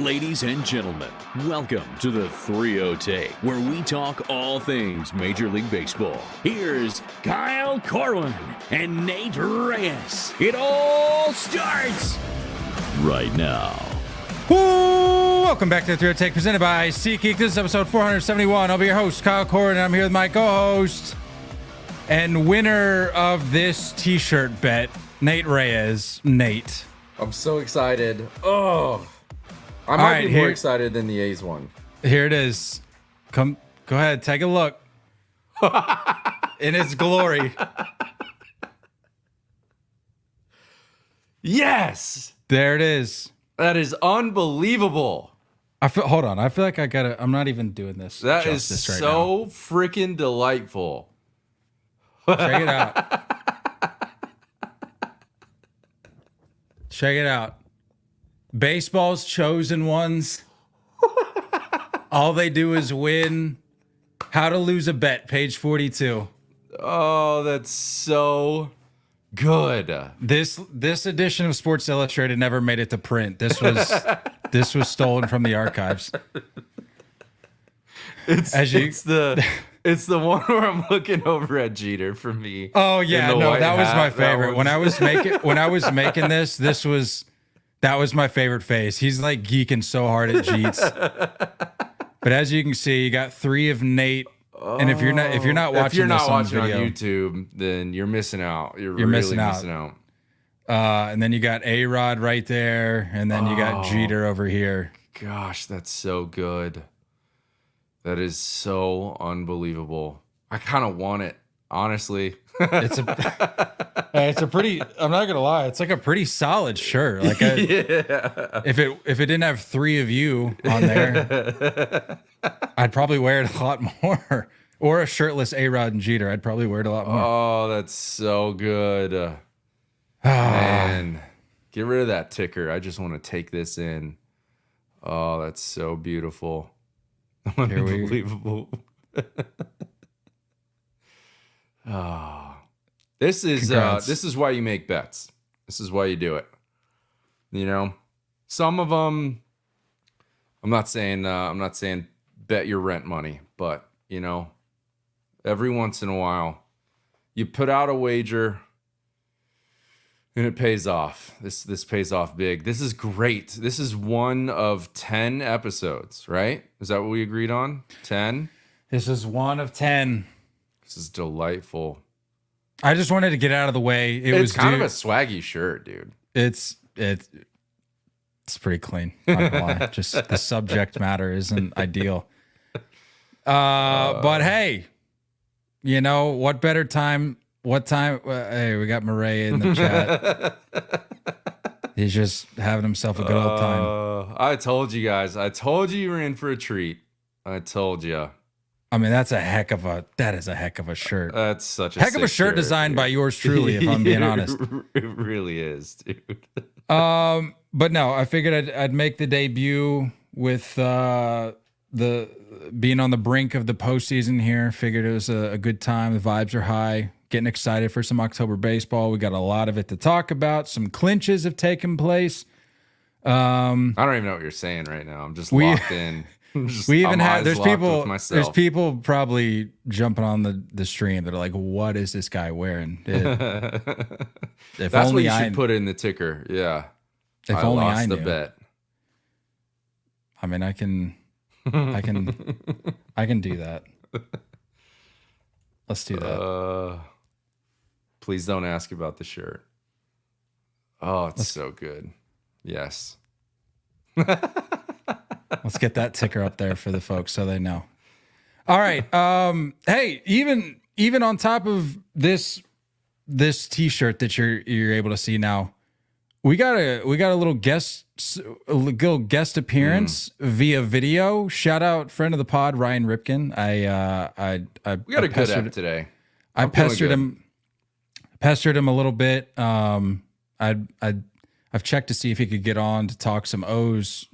Ladies and gentlemen, welcome to the threeohtake, where we talk all things Major League Baseball. Here's Kyle Corwin and Nate Reyes. It all starts right now. Welcome back to the threeohtake, presented by SeatGeek. This is episode 471. I'll be your host, Kyle Corwin, and I'm here with my co-host and winner of this t-shirt bet, Nate Reyes. Nate. I'm so excited. Oh, I might be more excited than the A's one. Here it is. Go ahead, take a look. In its glory. Yes, There it is. that is unbelievable. Hold on. I feel like I'm not even doing this. That is justice so freaking delightful. Check it out. Check it out. Baseball's chosen ones. All they do is win. How to lose a bet, page 42. Oh, that's so good. This edition of Sports Illustrated never made it to print. This was stolen from the archives. It's the one where I'm looking over at Jeter for me. Oh yeah, no, that was my favorite. When I was making this that was my favorite face. He's like geeking so hard at Jeets. But as you can see, you got three of Nate. And if you're not watching this on video, on YouTube, then you're missing out. You're really missing out. And then you got A-Rod right there, and then you got Jeter over here. Gosh, that's so good. That is so unbelievable. I kind of want it, honestly. It's a pretty. I'm not gonna lie. It's like a pretty solid shirt. Like, if it didn't have three of you on there, I'd probably wear it a lot more. Or a shirtless A-Rod and Jeter, I'd probably wear it a lot more. Oh, that's so good. Man, get rid of that ticker. I just want to take this in. Oh, that's so beautiful. Unbelievable. Oh, this is why you make bets. This is why you do it. You know, some of them. I'm not saying bet your rent money, but you know, every once in a while, you put out a wager. And it pays off. This pays off big. This is great. This is one of 10 episodes, right? Is that what we agreed on? 10? This is one of 10. This is delightful. I just wanted to get out of the way. It's kind of a swaggy shirt, dude. It's pretty clean. Not gonna lie. Just the subject matter isn't ideal. But hey, you know what better time? What time? Hey, we got Murray in the chat. He's just having himself a good old time. I told you guys. I told you were in for a treat. I told you. I mean, that is a heck of a shirt. That's such a heck of a shirt designed by yours truly, if I'm being honest. It really is, dude. But no, I figured I'd make the debut with the being on the brink of the postseason here. Figured it was a good time. The vibes are high. Getting excited for some October baseball. We got a lot of it to talk about. Some clinches have taken place. I don't even know what you're saying right now. I'm just locked in. There's people probably jumping on the stream that are like, what is this guy wearing? That's what you should put in the ticker. Yeah. If only I lost knew. the bet. I mean, I can do that. Let's do that. Please don't ask about the shirt. Oh, it's so good. Yes. Let's get that ticker up there for the folks so they know. All right. Hey, even on top of this t-shirt that you're able to see now, we got a little guest appearance via video. Shout out friend of the pod, Ryan Ripken. We got a good app today. I pestered him a little bit. I've checked to see if he could get on to talk some O's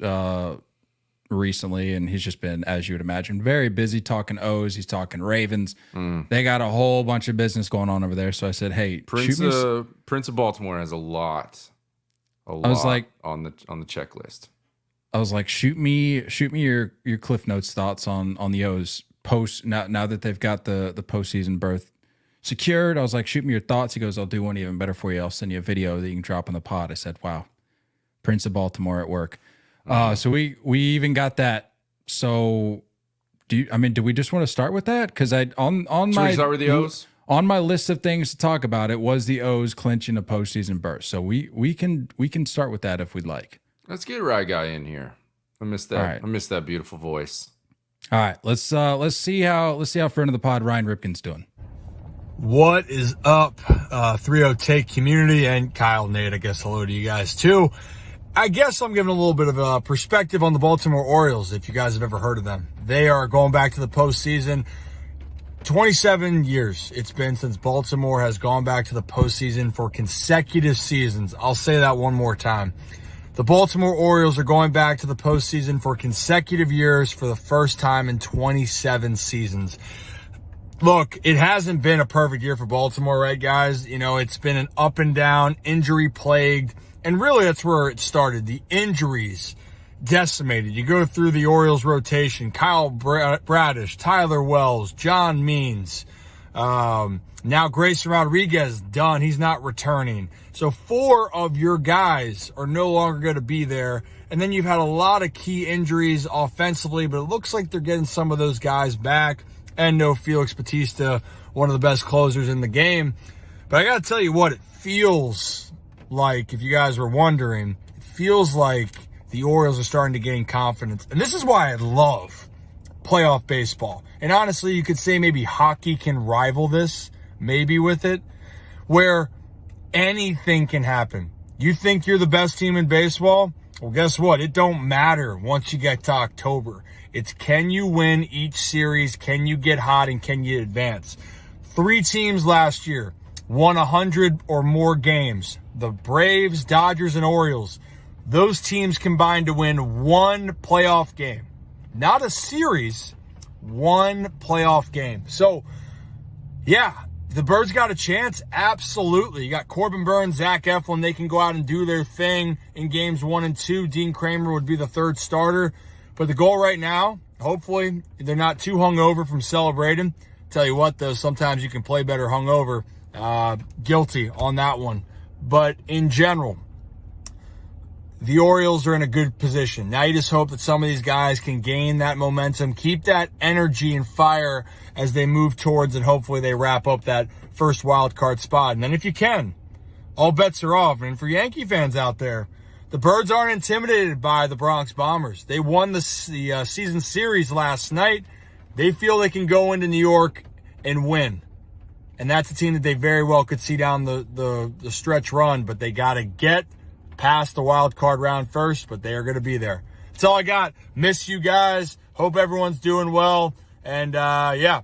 recently, and he's just been, as you would imagine, very busy talking O's. He's talking Ravens. They got a whole bunch of business going on over there. So I said, hey, Prince of Baltimore has a lot I was like, on the checklist. I was like, shoot me your Cliff Notes thoughts on the O's post now that they've got the postseason berth secured. I was like, shoot me your thoughts. He goes, I'll do one even better for you. I'll send you a video that you can drop on the pod. I said, wow, Prince of Baltimore at work. So we even got that. So do we just want to start with that? Because on my start with the O's? On my list of things to talk about, it was the O's clinching a postseason berth. So we can start with that if we'd like. Let's get Rye Guy in here. I missed that. Right. I missed that beautiful voice. All right, let's see how friend of the pod Ryan Ripken's doing. What is up, threeohtake community, and Kyle, Nate? I guess hello to you guys too. I guess I'm giving a little bit of a perspective on the Baltimore Orioles. If you guys have ever heard of them, they are going back to the postseason. 27 years it's been since Baltimore has gone back to the postseason for consecutive seasons. I'll say that one more time. The Baltimore Orioles are going back to the postseason for consecutive years for the first time in 27 seasons. Look, it hasn't been a perfect year for Baltimore, right, guys? You know, it's been an up and down, injury-plagued, and really that's where it started. The injuries decimated. You go through the Orioles rotation, Kyle Bradish, Tyler Wells, John Means, now Grayson Rodriguez done. He's not returning. So 4 of your guys are no longer going to be there. And then you've had a lot of key injuries offensively, but it looks like they're getting some of those guys back. And no Felix Bautista, one of the best closers in the game. But I got to tell you what, it feels like, if you guys were wondering, it feels like the Orioles are starting to gain confidence. And this is why I love playoff baseball. And honestly, you could say maybe hockey can rival this, maybe with it, where anything can happen. You think you're the best team in baseball? Well, guess what? It don't matter once you get to October. It's can you win each series, can you get hot, and can you advance? 3 teams last year won 100 or more games. The Braves, Dodgers, and Orioles. Those teams combined to win 1 playoff game. Not a series, 1 playoff game. So, yeah, the Birds got a chance. Absolutely. You got Corbin Burns, Zach Eflin. They can go out and do their thing in games 1 and 2. Dean Kramer would be the 3rd starter. But the goal right now, hopefully, they're not too hungover from celebrating. Tell you what, though, sometimes you can play better hungover. Guilty on that one. But in general, the Orioles are in a good position. Now you just hope that some of these guys can gain that momentum, keep that energy and fire as they move towards, and hopefully they wrap up that first wild card spot. And then if you can, all bets are off. And for Yankee fans out there, the Birds aren't intimidated by the Bronx Bombers. They won the season series last night. They feel they can go into New York and win. And that's a team that they very well could see down the stretch run, but they got to get past the wild card round first, but they are going to be there. That's all I got. Miss you guys. Hope everyone's doing well. And, yeah,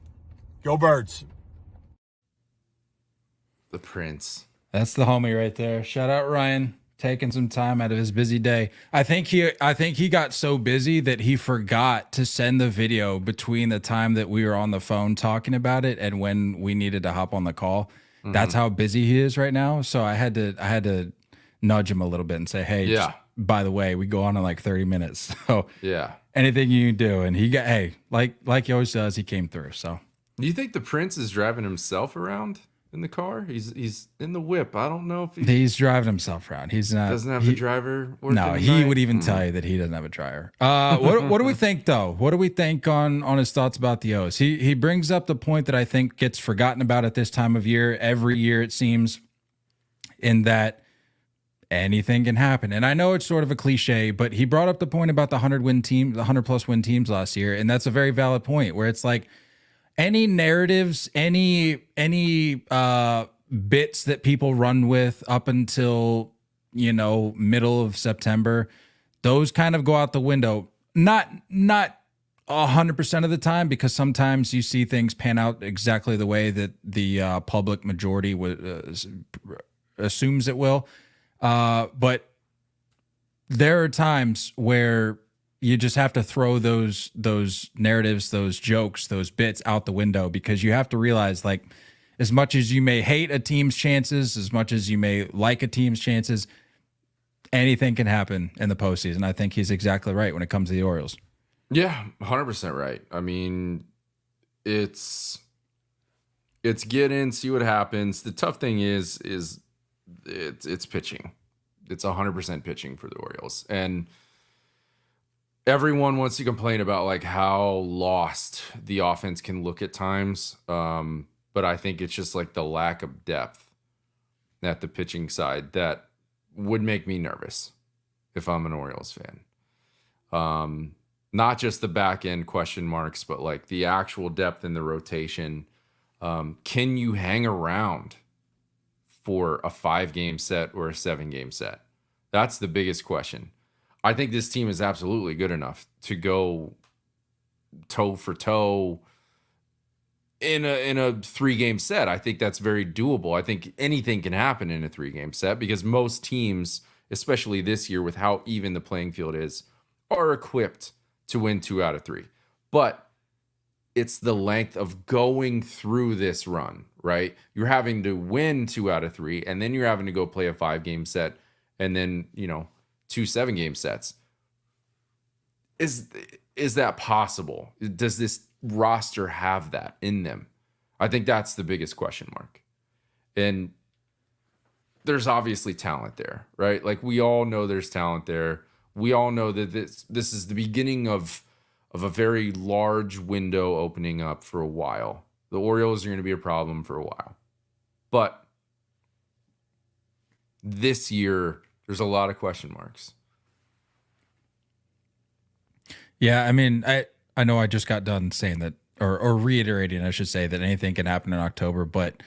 go Birds. The Prince. That's the homie right there. Shout out Ryan, taking some time out of his busy day. I think he got so busy that he forgot to send the video between the time that we were on the phone talking about it and when we needed to hop on the call. Mm-hmm. That's how busy he is right now. So I had to nudge him a little bit and say, hey, yeah, by the way, we go on in like 30 minutes. So yeah, anything you can do. And he got, hey, like he always does, he came through. So do you think the Prince is driving himself around in the car? He's in the whip. I don't know if he's driving himself around. He's not doesn't have the driver. No, he would even tell you that he doesn't have a dryer. What do we think though? What do we think on his thoughts about the O's? He brings up the point that I think gets forgotten about at this time of year. Every year it seems, in that anything can happen. And I know it's sort of a cliche, but he brought up the point about the 100+ win teams last year, and that's a very valid point where it's like, any narratives, any bits that people run with up until, middle of September, those kind of go out the window. Not 100% of the time, because sometimes you see things pan out exactly the way that the public majority assumes it will. But there are times where you just have to throw those narratives, those jokes, those bits out the window, because you have to realize, like, as much as you may hate a team's chances, as much as you may like a team's chances, anything can happen in the postseason. I think he's exactly right when it comes to the Orioles. Yeah, 100% right. I mean, it's get in, see what happens. The tough thing is it's pitching. It's 100% pitching for the Orioles. And everyone wants to complain about like how lost the offense can look at times. But I think it's just like the lack of depth at the pitching side that would make me nervous if I'm an Orioles fan. Not just the back end question marks, but like the actual depth in the rotation. Can you hang around for a 5-game set or a 7-game set? That's the biggest question. I think this team is absolutely good enough to go toe for toe in a 3-game set. I think that's very doable. I think anything can happen in a 3-game set because most teams, especially this year with how even the playing field is, are equipped to win 2 out of 3. But it's the length of going through this run, right? You're having to win 2 out of 3, and then you're having to go play a 5-game set, and then, 2 7-game sets. Is that possible? Does this roster have that in them? I think that's the biggest question mark. And there's obviously talent there, right? Like we all know there's talent there. We all know that this is the beginning of a very large window opening up for a while. The Orioles are going to be a problem for a while. But this year, there's a lot of question marks. Yeah, I mean, I know I just got done saying that, or reiterating, I should say, that anything can happen in October, but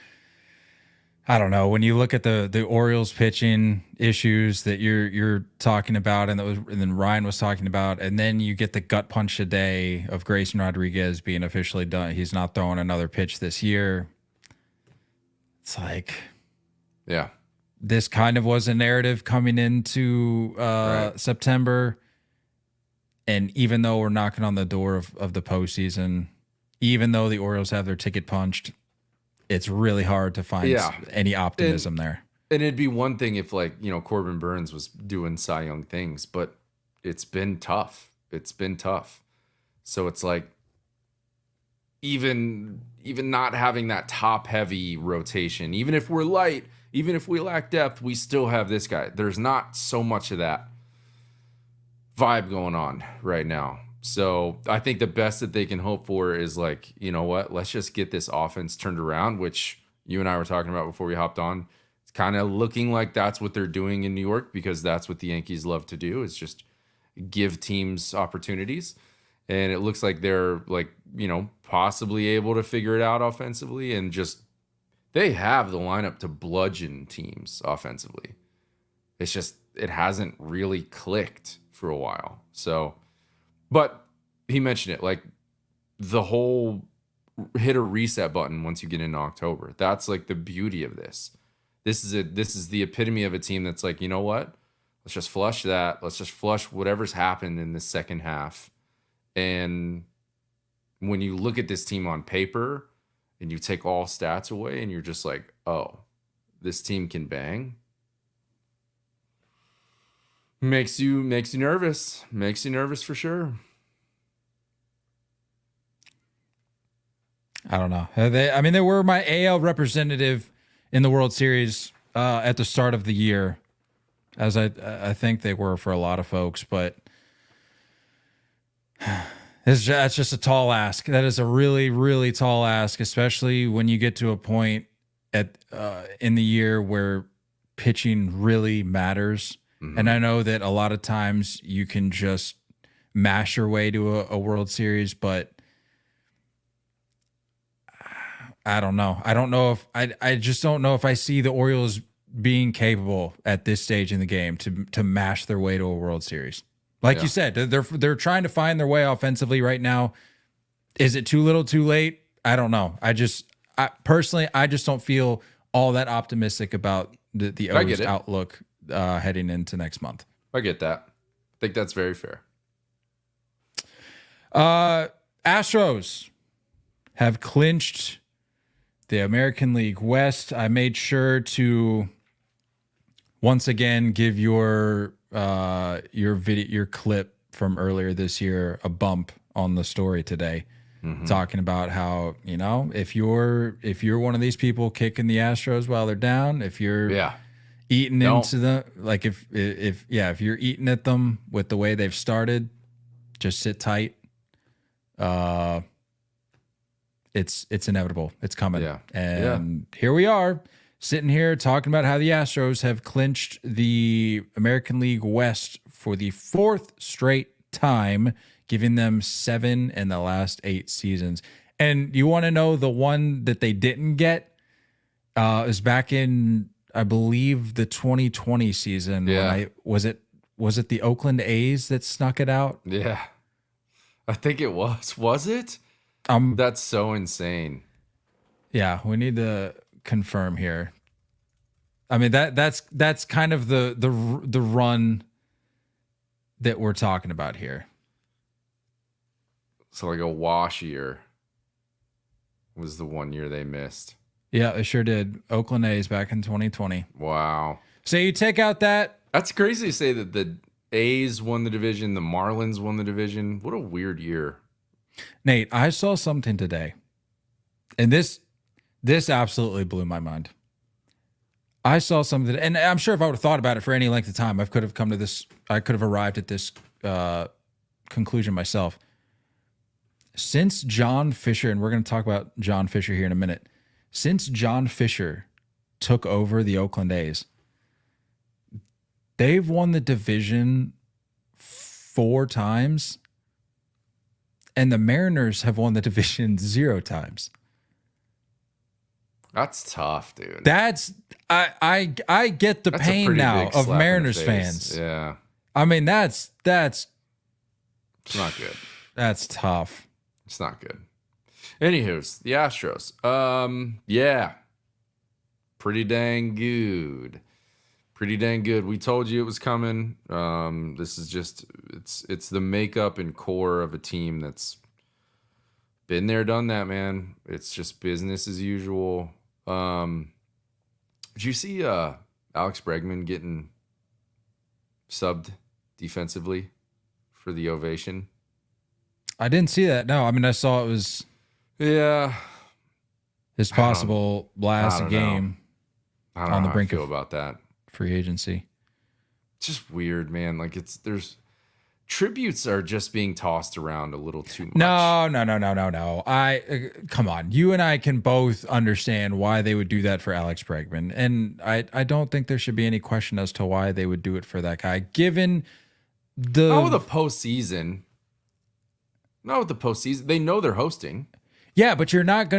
I don't know. When you look at the Orioles pitching issues that you're talking about, and then Ryan was talking about, and then you get the gut punch today of Grayson Rodriguez being officially done. He's not throwing another pitch this year. It's like, yeah, this kind of was a narrative coming into September. And even though we're knocking on the door of the postseason, even though the Orioles have their ticket punched, it's really hard to find any optimism there. And it'd be one thing if Corbin Burns was doing Cy Young things, but it's been tough. It's been tough. So it's like even not having that top heavy rotation, even if we're light, even if we lack depth, we still have this guy. There's not so much of that vibe going on right now. So I think the best that they can hope for is like, you know what, let's just get this offense turned around, which you and I were talking about before we hopped on. It's kind of looking like that's what they're doing in New York because that's what the Yankees love to do, is just give teams opportunities. And it looks like they're like, possibly able to figure it out offensively, and just they have the lineup to bludgeon teams offensively. It's just, it hasn't really clicked for a while. So, but he mentioned it, like the whole hit a reset button once you get into October. That's like the beauty of this. This is the epitome of a team that's like, you know what? Let's just flush that. Let's just flush whatever's happened in the second half. And when you look at this team on paper and you take all stats away and you're just like, oh, this team can bang. Makes you nervous. Makes you nervous for sure. I don't know. They were my AL representative in the World Series at the start of the year, as I think they were for a lot of folks. But that's just a tall ask. That is a really, really tall ask, especially when you get to a point in the year where pitching really matters. Mm-hmm. And I know that a lot of times you can just mash your way to a World Series, but I don't know. I don't know if I just don't know if I see the Orioles being capable at this stage in the game to mash their way to a World Series. Like you said, they're trying to find their way offensively right now. Is it too little, too late? I don't know. I personally just don't feel all that optimistic about the O's outlook heading into next month. I get that. I think that's very fair. Astros have clinched the American League West. I made sure to once again give your video, your clip from earlier this year, a bump on the story today, talking about how, you know, if you're one of these people kicking the Astros while they're down, if you're eating into them, like if you're eating at them with the way they've started, just sit tight. It's inevitable. It's coming. Yeah. And here we are, sitting here talking about how the Astros have clinched the American League West for the 4th straight time, giving them 7 in the last 8 seasons. And you want to know the one that they didn't get is back in, I believe, the 2020 season. Yeah. Was it the Oakland A's that snuck it out? Yeah. I think it was. Was it? That's so insane. Yeah, we need to confirm here. I mean, that's kind of the run that we're talking about here. So like a wash year was the one year they missed. Yeah, it sure did. Oakland A's back in 2020. Wow. So you take out that. That's crazy to say that the A's won the division, the Marlins won the division. What a weird year. Nate, I saw something today, and this absolutely blew my mind. I saw something, and I'm sure if I would have thought about it for any length of time, I could have arrived at this conclusion myself. Since John Fisher, and we're going to talk about John Fisher here in a minute, since John Fisher took over the Oakland A's, they've won the division 4 times, and the Mariners have won the division 0 times. That's tough, dude. I get the pain now of Mariners fans. Yeah. I mean, that's It's not good. That's tough. It's not good. Anywho's, the Astros. Yeah. Pretty dang good. Pretty dang good. We told you it was coming. This is just it's the makeup and core of a team that's been there, done that, man. It's just business as usual. Did you see Alex Bregman getting subbed defensively for the ovation? I didn't see that. No, I mean, I saw it was his possible last game I don't know on the how brink I feel of about that. free agency. It's just weird, man. Like there's tributes are just being tossed around a little too much. No. Come on. You and I can both understand why they would do that for Alex Bregman. And I don't think there should be any question as to why they would do it for that guy, given Not with the postseason. They know they're hosting. Yeah, but you're not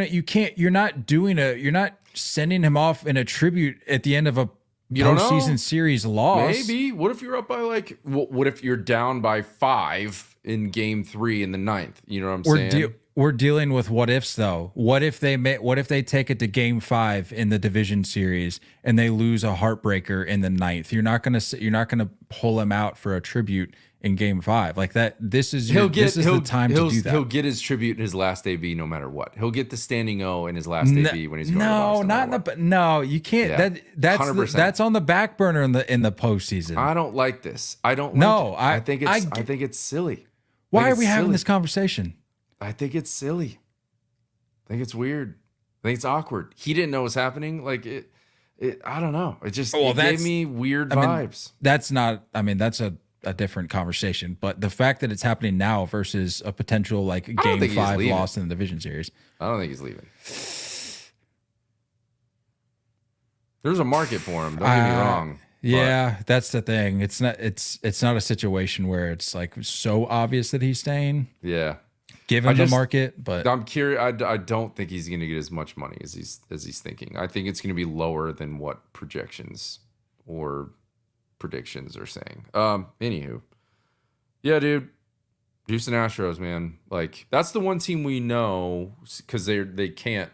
sending him off in a tribute at the end of a postseason series loss. Maybe. What if you're up by what if you're down by 5 in game 3 in the 9th? You know what I'm saying? We're dealing with what ifs though. What if they take it to game 5 in the division series and they lose a heartbreaker in the 9th? You're not gonna pull him out for a tribute in game 5 like that. This is the time to do that. He'll get his tribute in his last AB no matter what. He'll get the standing O in his last AB when he's going to Boston. No, you can't. Yeah, that's on the back burner in the postseason. I don't like this. I think it's silly. Why are we having this conversation? I think it's silly. I think it's weird. I think it's awkward. He didn't know what was happening. Like it I don't know. It just gave me weird vibes. That's a different conversation, but the fact that it's happening now versus a potential game 5 loss in the division series. I don't think he's leaving. There's a market for him. Don't get me wrong. Yeah, that's the thing. It's not a situation where it's like so obvious that he's staying. Yeah. Given the market, but I'm curious. I don't think he's going to get as much money as he's thinking. I think it's going to be lower than what projections or predictions are saying. Anywho, yeah, dude, Houston Astros, man. Like that's the one team we know because they can't.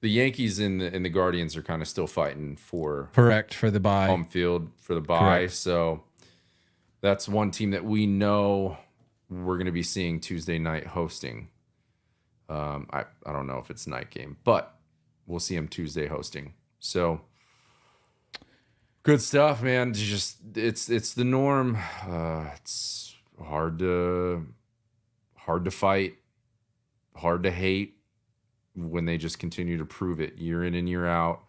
The Yankees and the Guardians are kind of still fighting for the bye home field for the bye. Correct. So that's one team that we know we're going to be seeing Tuesday night hosting. I don't know if it's night game, but we'll see him Tuesday hosting. So Good stuff, man. It's the norm. It's hard to fight, hard to hate when they just continue to prove it year in and year out.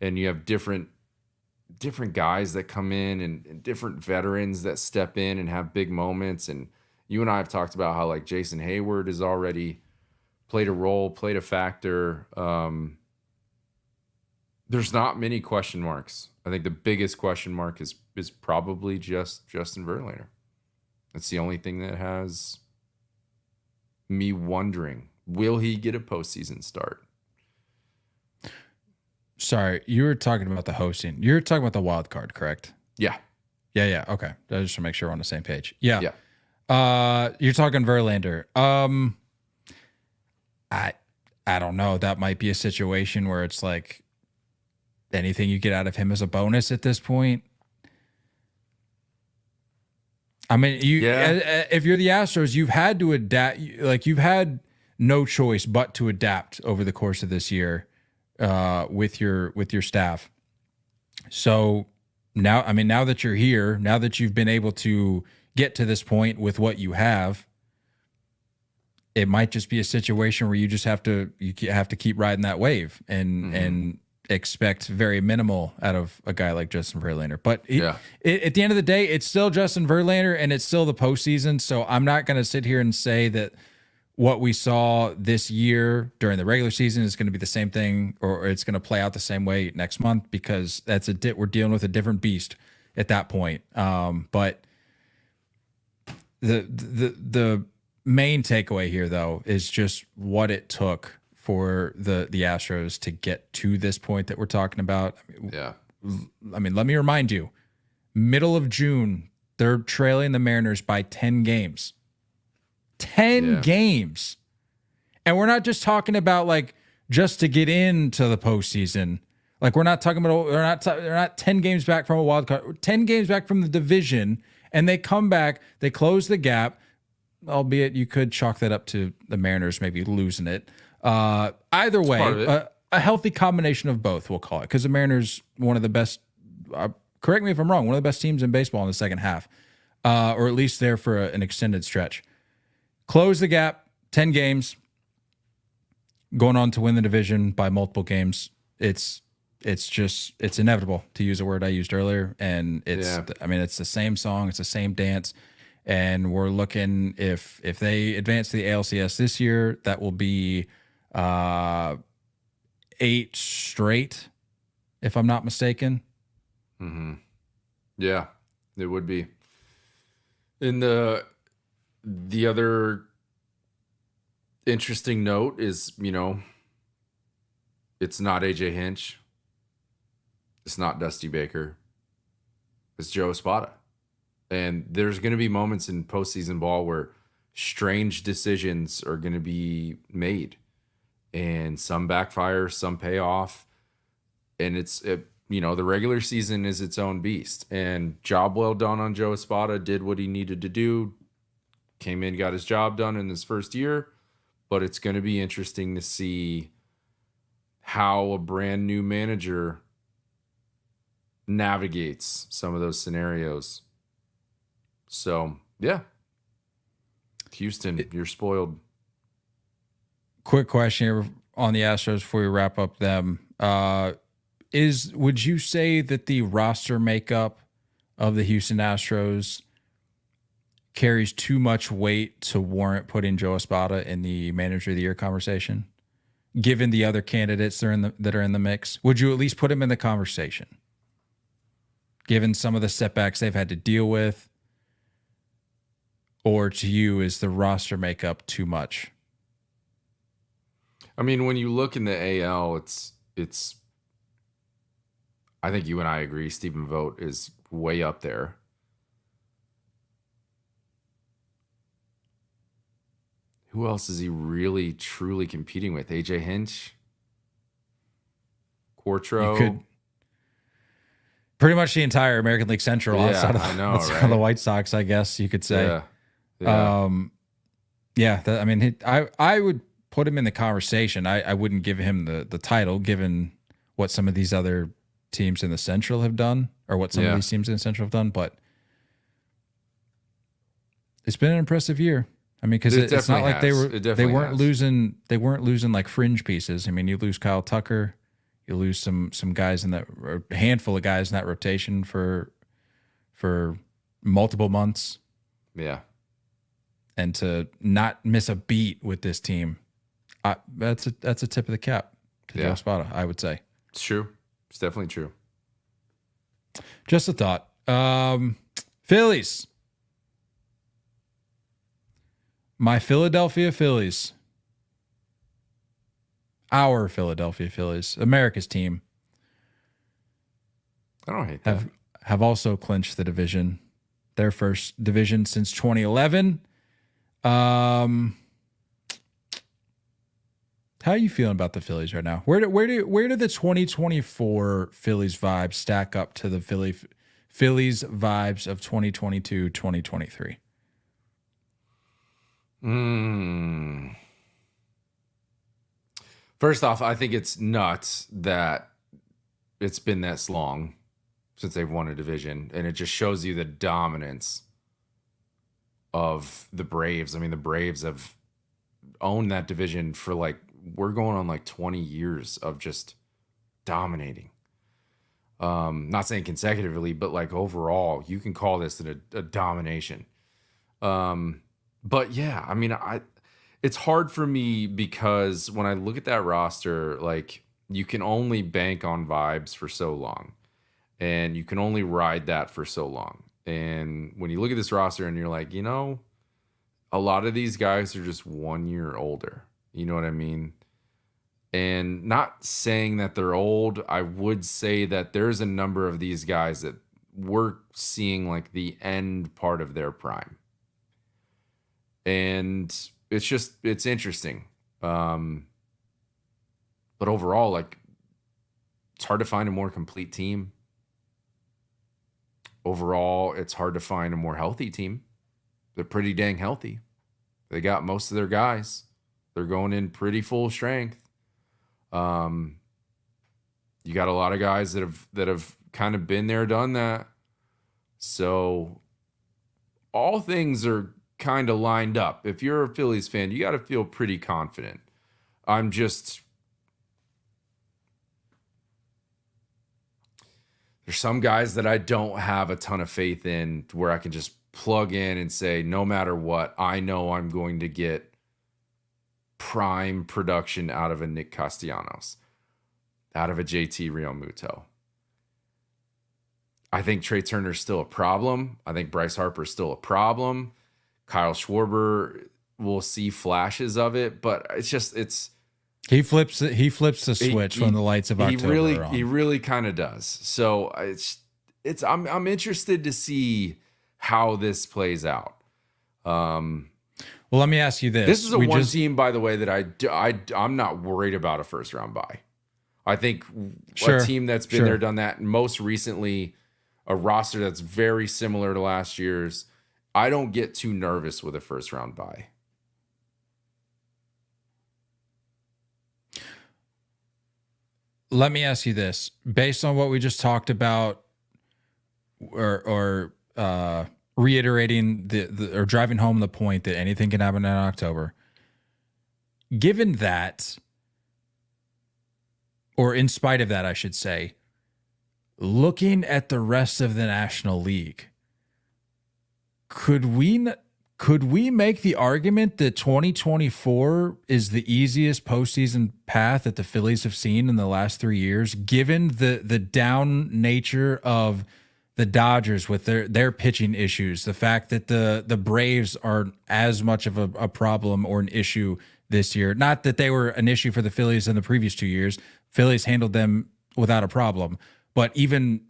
And you have different guys that come in and different veterans that step in and have big moments. And you and I have talked about how like Jason Hayward has already played a role, played a factor. There's not many question marks. I think the biggest question mark is probably just Justin Verlander. That's the only thing that has me wondering, will he get a postseason start? Sorry, you were talking about the hosting. You're talking about the wild card, correct? Yeah. Yeah. Okay. I just to make sure we're on the same page. Yeah. Yeah. You're talking Verlander. I don't know. That might be a situation where it's like anything you get out of him is a bonus at this point. I mean, if you're the Astros, you've had to adapt. Like you've had no choice but to adapt over the course of this year with your staff. So now, I mean, now that you're here, now that you've been able to get to this point with what you have, it might just be a situation where you just have to keep riding that wave and expect very minimal out of a guy like Justin Verlander. But at the end of the day, it's still Justin Verlander and it's still the postseason. So I'm not going to sit here and say that what we saw this year during the regular season is going to be the same thing or it's going to play out the same way next month, because we're dealing with a different beast at that point. But the main takeaway here, though, is just what it took for the Astros to get to this point that we're talking about. I mean, let me remind you, middle of June, they're trailing the Mariners by 10 games. 10 games. And we're not just talking about like just to get into the postseason. Like we're not talking about, they're not 10 games back from a wild card, 10 games back from the division, and they come back, they close the gap, albeit you could chalk that up to the Mariners maybe losing it. Either way, a healthy combination of both, we'll call it, because the Mariners, one of the best, correct me if I'm wrong, one of the best teams in baseball in the second half, or at least there for an extended stretch. Close the gap, 10 games, going on to win the division by multiple games. It's inevitable, to use a word I used earlier. And I mean, it's the same song, it's the same dance. And we're looking, if they advance to the ALCS this year, that will be 8 straight, if I'm not mistaken. Mm-hmm. Yeah, it would be. In the other interesting note is, it's not AJ Hinch. It's not Dusty Baker. It's Joe Espada. And there's going to be moments in postseason ball where strange decisions are going to be made. And some backfire, some pay off. And the regular season is its own beast. And job well done on Joe Espada. Did what he needed to do. Came in, got his job done in his first year. But it's going to be interesting to see how a brand new manager navigates some of those scenarios. So, yeah. Houston, you're spoiled. Quick question here on the Astros before we wrap up them. Would you say that the roster makeup of the Houston Astros carries too much weight to warrant putting Joe Espada in the Manager of the Year conversation, given the other candidates that are in the mix? Would you at least put him in the conversation, given some of the setbacks they've had to deal with? Or to you, is the roster makeup too much? I mean, when you look in the AL, it's. I think you and I agree. Stephen Vogt is way up there. Who else is he really, truly competing with? AJ Hinch, Quartro. Pretty much the entire American League Central outside of the White Sox, I guess you could say. I would put him in the conversation. I wouldn't give him the title, given what some of these other teams in the Central have done, or what some of these teams in the Central have done, but it's been an impressive year. I mean, because it's not like they weren't losing like fringe pieces. I mean, you lose Kyle Tucker, you lose some guys in that, or a handful of guys in that rotation for multiple months. Yeah, and to not miss a beat with this team, that's a tip of the cap to Joe Espada, I would say. It's true. It's definitely true. Just a thought. Phillies. My Philadelphia Phillies. Our Philadelphia Phillies. America's team. I don't hate that. Have also clinched the division. Their first division since 2011. How are you feeling about the Phillies right now? Where do the 2024 Phillies vibes stack up to the Phillies vibes of 2022, 2023? First off, I think it's nuts that it's been this long since they've won a division, and it just shows you the dominance of the Braves. I mean, the Braves have owned that division for we're going on 20 years of just dominating. Not saying consecutively, but overall, you can call this a domination. But yeah, I mean, it's hard for me because when I look at that roster, you can only bank on vibes for so long, and you can only ride that for so long. And when you look at this roster and you're like, a lot of these guys are just 1 year older. You know what I mean? And not saying that they're old, I would say that there's a number of these guys that we're seeing the end part of their prime. And it's interesting. But overall, it's hard to find a more complete team. Overall, it's hard to find a more healthy team. They're pretty dang healthy. They got most of their guys. They're going in pretty full strength. You got a lot of guys that have kind of been there, done that. So all things are kind of lined up. If you're a Phillies fan, you got to feel pretty confident. There's some guys that I don't have a ton of faith in where I can just plug in and say, no matter what, I know I'm going to get prime production out of a Nick Castellanos, out of a JT Realmuto. I think Trey Turner's still a problem. I think Bryce Harper's still a problem. Kyle Schwarber, we'll see flashes of it, but he flips the switch when the lights of October are on. He really kind of does. So I'm interested to see how this plays out. Well, let me ask you this. This is a team, by the way, that I'm not worried about a first round bye. I think a team that's been there, done that, and most recently a roster that's very similar to last year's. I don't get too nervous with a first round bye. Let me ask you this. Based on what we just talked about, or reiterating or driving home the point that anything can happen in October, given that, or in spite of that, I should say, looking at the rest of the National League, could we make the argument that 2024 is the easiest postseason path that the Phillies have seen in the last 3 years, given the down nature of the Dodgers with their pitching issues, the fact that the Braves aren't as much of a problem or an issue this year? Not that they were an issue for the Phillies in the previous 2 years. Phillies handled them without a problem, but even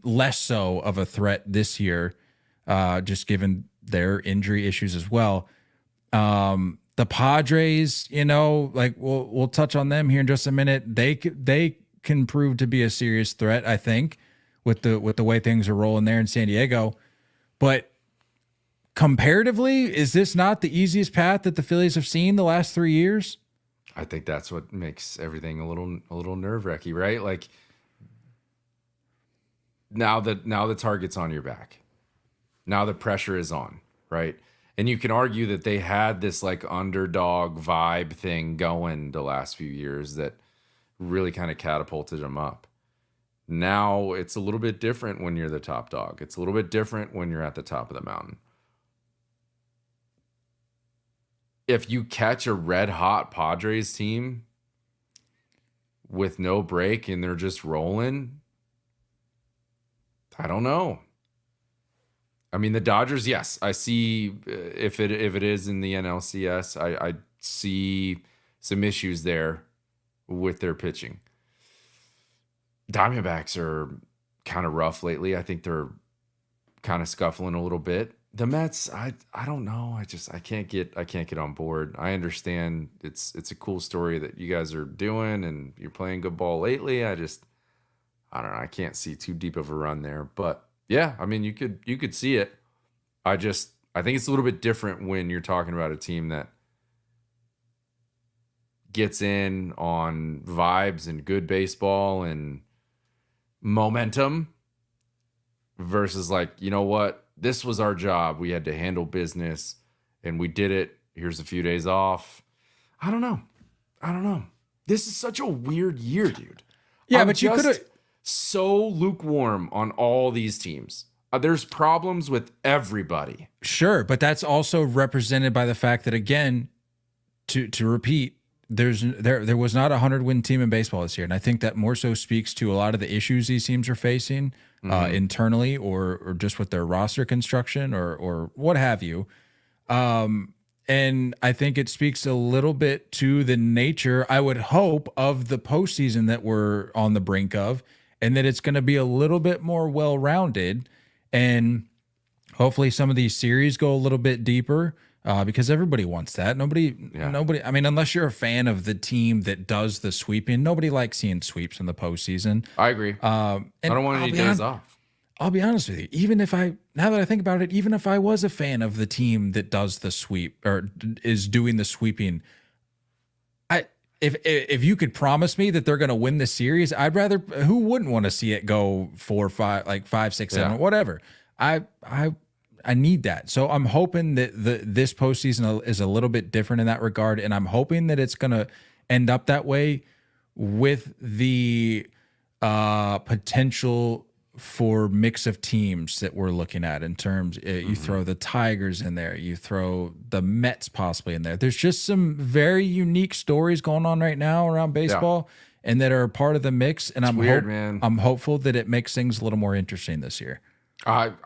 less so of a threat this year, just given their injury issues as well. The Padres, we'll touch on them here in just a minute. They can prove to be a serious threat, I think, with the way things are rolling there in San Diego. But comparatively, is this not the easiest path that the Phillies have seen the last 3 years? I think that's what makes everything a little nerve-wracking, right? now the target's on your back. Now the pressure is on, right? And you can argue that they had this like underdog vibe thing going the last few years that really kind of catapulted them up. Now it's a little bit different when you're the top dog. It's a little bit different when you're at the top of the mountain. If you catch a red hot Padres team with no break and they're just rolling, I don't know. I mean, the Dodgers, yes, I see if it is in the NLCS, I see some issues there with their pitching. Diamondbacks are kind of rough lately. I think they're kind of scuffling a little bit. The Mets, I don't know. I can't get on board. I understand it's a cool story that you guys are doing and you're playing good ball lately. I don't know. I can't see too deep of a run there, but yeah, I mean, you could see it. I think it's a little bit different when you're talking about a team that gets in on vibes and good baseball and momentum versus like, you know what? This was our job. We had to handle business and we did it. Here's a few days off. I don't know. This is such a weird year, dude. Yeah, but you could have so lukewarm on all these teams. There's problems with everybody. Sure, but that's also represented by the fact that, again, to repeat, there was not a 100-win team in baseball this year, and I think that more so speaks to a lot of the issues these teams are facing internally, or just with their roster construction, or what have you. And I think it speaks a little bit to the nature, I would hope, of the postseason that we're on the brink of, and that it's going to be a little bit more well-rounded, and hopefully some of these series go a little bit deeper, because everybody wants that. Nobody, I mean, unless you're a fan of the team that does the sweeping, nobody likes seeing sweeps in the postseason. I agree. I don't want any days off. I'll be honest with you. Now that I think about it, even if I was a fan of the team that does the sweep or is doing the sweeping, if you could promise me that they're going to win the series, I'd rather. Who wouldn't want to see it go 4-5, like 5, 6, 7, whatever? I need that. So I'm hoping that this postseason is a little bit different in that regard, and I'm hoping that it's going to end up that way with the potential for mix of teams that we're looking at in terms, you throw the Tigers in there, you throw the Mets possibly in there. There's just some very unique stories going on right now around baseball and that are part of the mix. And I'm hopeful that it makes things a little more interesting this year. How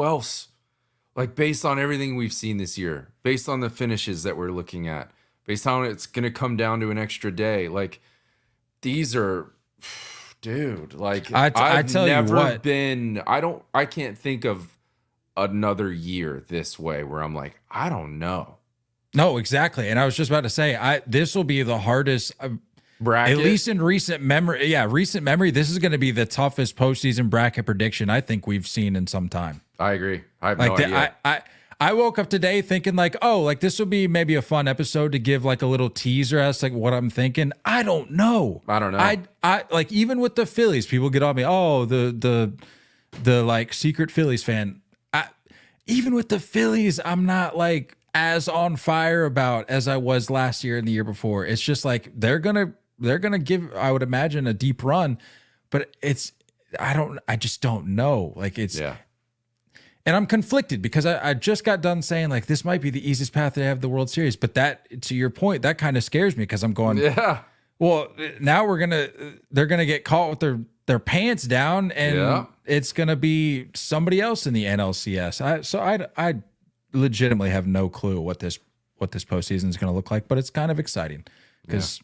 else? Like, based on everything we've seen this year, based on the finishes that we're looking at, based on it's going to come down to an extra day. Like, these are, dude, like, I can't think of another year this way where I'm like, I don't know. No, exactly. And I was just about to say, this will be the hardest bracket, at least in recent memory. Yeah, recent memory. This is going to be the toughest postseason bracket prediction I think we've seen in some time. I agree. I have no idea. I woke up today thinking like, oh, like this will be maybe a fun episode to give like a little teaser as like what I'm thinking. I don't know. I like, even with the Phillies, people get on me. Oh, the like secret Phillies fan. Even with the Phillies, I'm not like as on fire about as I was last year and the year before. It's just like they're gonna give, I would imagine, a deep run, but I just don't know. Like and I'm conflicted because I just got done saying like this might be the easiest path to have the World Series, but that, to your point, that kind of scares me because I'm going, well, now they're gonna get caught with their pants down, and it's gonna be somebody else in the NLCS. I legitimately have no clue what this postseason is gonna look like, but it's kind of exciting because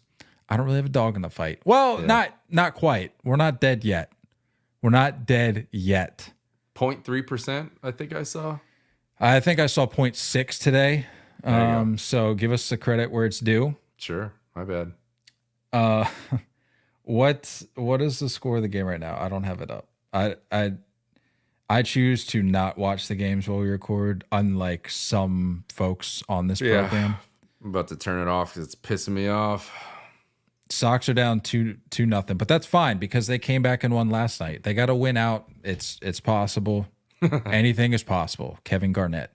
I don't really have a dog in the fight. Well, not quite. We're not dead yet. 0.3%, I think I saw. I think I saw 0.6 today. So give us the credit where it's due. Sure. My bad. What is the score of the game right now? I don't have it up. I choose to not watch the games while we record, unlike some folks on this program. I'm about to turn it off because it's pissing me off. Sox are down 2-0, but that's fine because they came back and won last night. They got to win out. It's possible. Anything is possible. Kevin Garnett.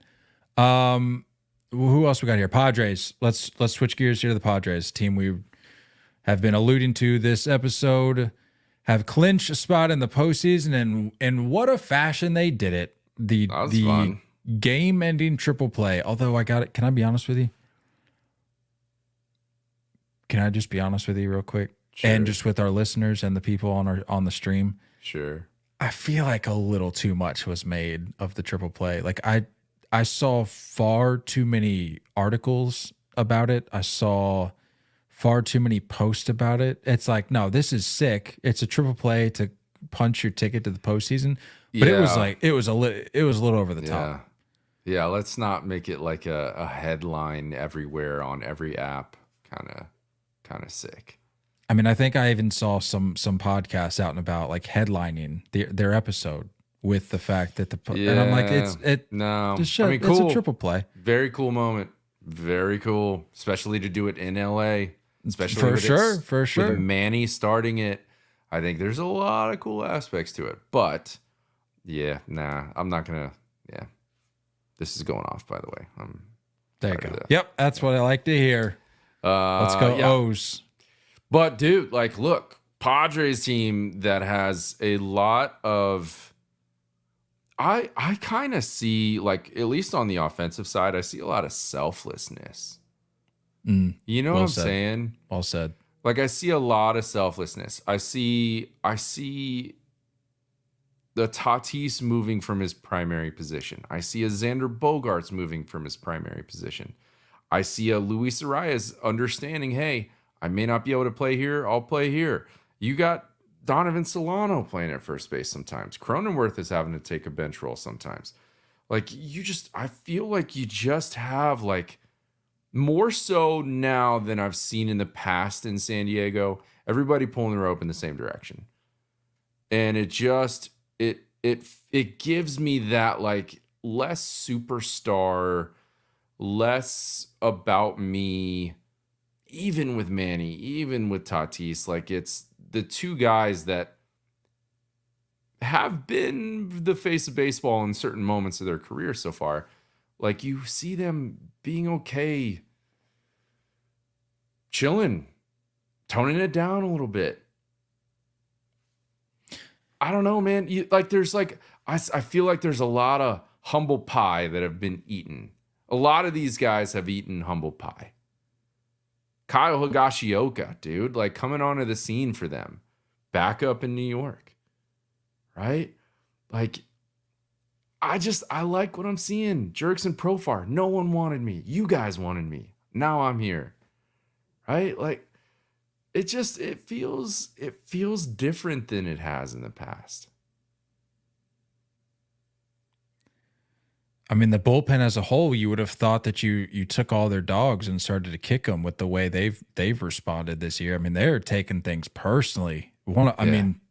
Who else we got here? Padres. Let's switch gears here to the Padres, team we have been alluding to this episode. Have clinched a spot in the postseason, and in what a fashion they did it. The fun. Game-ending triple play. Although I got it. Can I be honest with you? Can I just be honest with you real quick? Sure. And just with our listeners and the people on the stream? Sure. I feel like a little too much was made of the triple play. Like I saw far too many articles about it. I saw far too many posts about it. It's like, no, this is sick. It's a triple play to punch your ticket to the postseason. But it was like it was a little over the top. Yeah, let's not make it like a headline everywhere on every app. Kind of sick. I mean, I think I even saw some podcasts out and about like headlining their episode with the fact that and I'm like, it's a triple play. Very cool moment. Very cool, especially to do it in LA. Especially for sure. With Manny starting it, I think there's a lot of cool aspects to it. But I'm not gonna. Yeah, this is going off. By the way, there you go. Yep, that's what I like to hear. Let's go O's. But dude, like, look, Padres team that has a lot of. I kind of see, like, at least on the offensive side, I see a lot of selflessness. You know what I'm saying? Well said. Like, I see a lot of selflessness. I see the Tatis moving from his primary position. I see a Xander Bogaerts moving from his primary position. I see a Luis Arias understanding, hey, I may not be able to play here. I'll play here. You got Donovan Solano playing at first base sometimes. Cronenworth is having to take a bench role sometimes. Like, I feel like you just have, like, more so now than I've seen in the past in San Diego, everybody pulling the rope in the same direction. And it just, it gives me that, like, less superstar, less about me, even with Manny, even with Tatis. Like, it's the two guys that have been the face of baseball in certain moments of their career so far. Like, you see them being okay, chilling, toning it down a little bit. I don't know, man. I feel like there's a lot of humble pie that have been eaten. A lot of these guys have eaten humble pie. Kyle Higashioka, dude, like, coming onto the scene for them. Back up in New York. Right? Like, I like what I'm seeing. Jerks and Profar. No one wanted me. You guys wanted me. Now I'm here. Right? Like, it feels different than it has in the past. I mean, the bullpen as a whole, you would have thought that you took all their dogs and started to kick them with the way they've responded this year. I mean, they're taking things personally. I mean,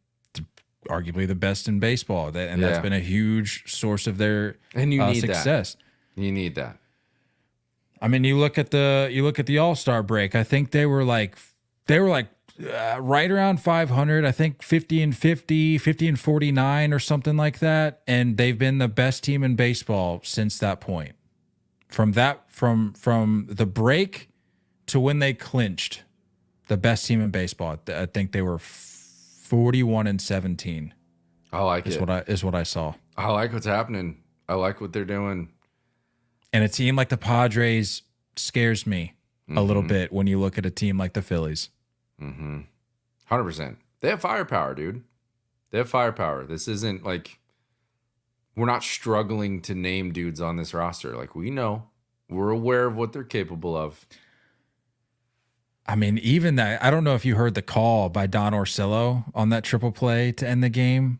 arguably the best in baseball, that's been a huge source of their success. You need that. I mean, you look at the All-Star break. I think they were like right around 500. I think 50-50, 50-49, or something like that. And they've been the best team in baseball since that point. From the break to when they clinched, the best team in baseball. I think they were 41-17. I like it. Is what I saw. I like what's happening. I like what they're doing. And a team like the Padres scares me a little bit when you look at a team like the Phillies. 100%. They have firepower, dude. They have firepower. This isn't like, we're not struggling to name dudes on this roster. Like, we know. We're aware of what they're capable of. I mean, even that, I don't know if you heard the call by Don Orsillo on that triple play to end the game.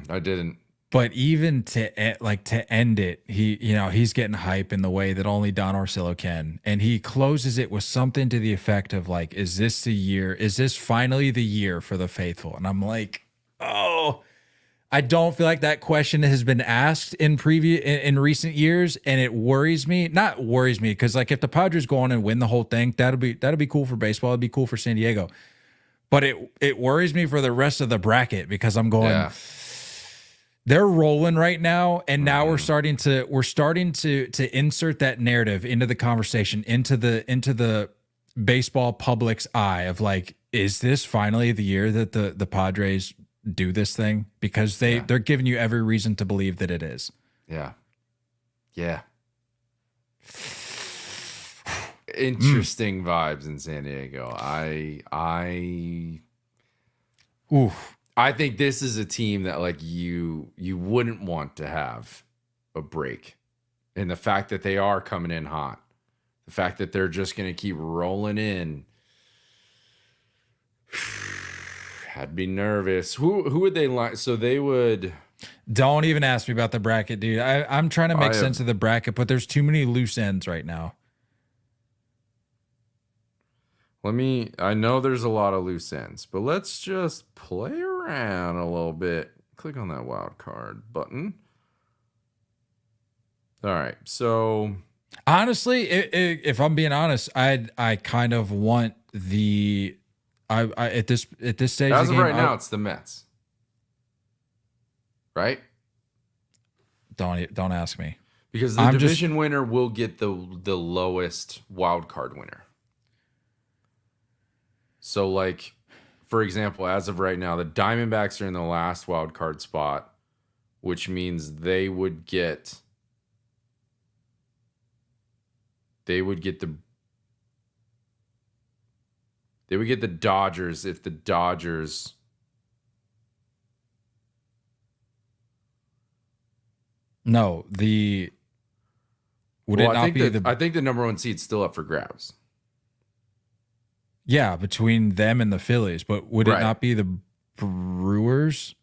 I didn't. But even to end it, he's getting hype in the way that only Don Orsillo can. And he closes it with something to the effect of, like, is this the year? Is this finally the year for the faithful? And I'm like, oh, I don't feel like that question has been asked in recent years, and it worries me. Not worries me, because, like, if the Padres go on and win the whole thing, that'll be cool for baseball. It'd be cool for San Diego. But it worries me for the rest of the bracket because I'm going, they're rolling right now, and now we're starting to insert that narrative into the conversation, into the baseball public's eye of like, is this finally the year that the Padres do this thing? Because they're giving you every reason to believe that it is. Yeah. Yeah. Interesting vibes in San Diego. I think this is a team that like you wouldn't want to have a break. And the fact that they are coming in hot, the fact that they're just going to keep rolling in, I'd be nervous. Who would they like? So they would. Don't even ask me about the bracket, dude. I'm trying to make sense of the bracket, but there's too many loose ends right now. I know there's a lot of loose ends, but let's just play around a little bit. Click on that wild card button. All right. So honestly, if I'm being honest, I kind of want the I at this stage as of the of game, right now, it's the Mets. Right? Don't ask me. Because the division winner will get the lowest wild card winner. So, like, for example, as of right now, the Diamondbacks are in the last wild card spot, which means they would get the Dodgers if the Dodgers I think the number one seed's still up for grabs. Yeah, between them and the Phillies, but would it not be the Brewers?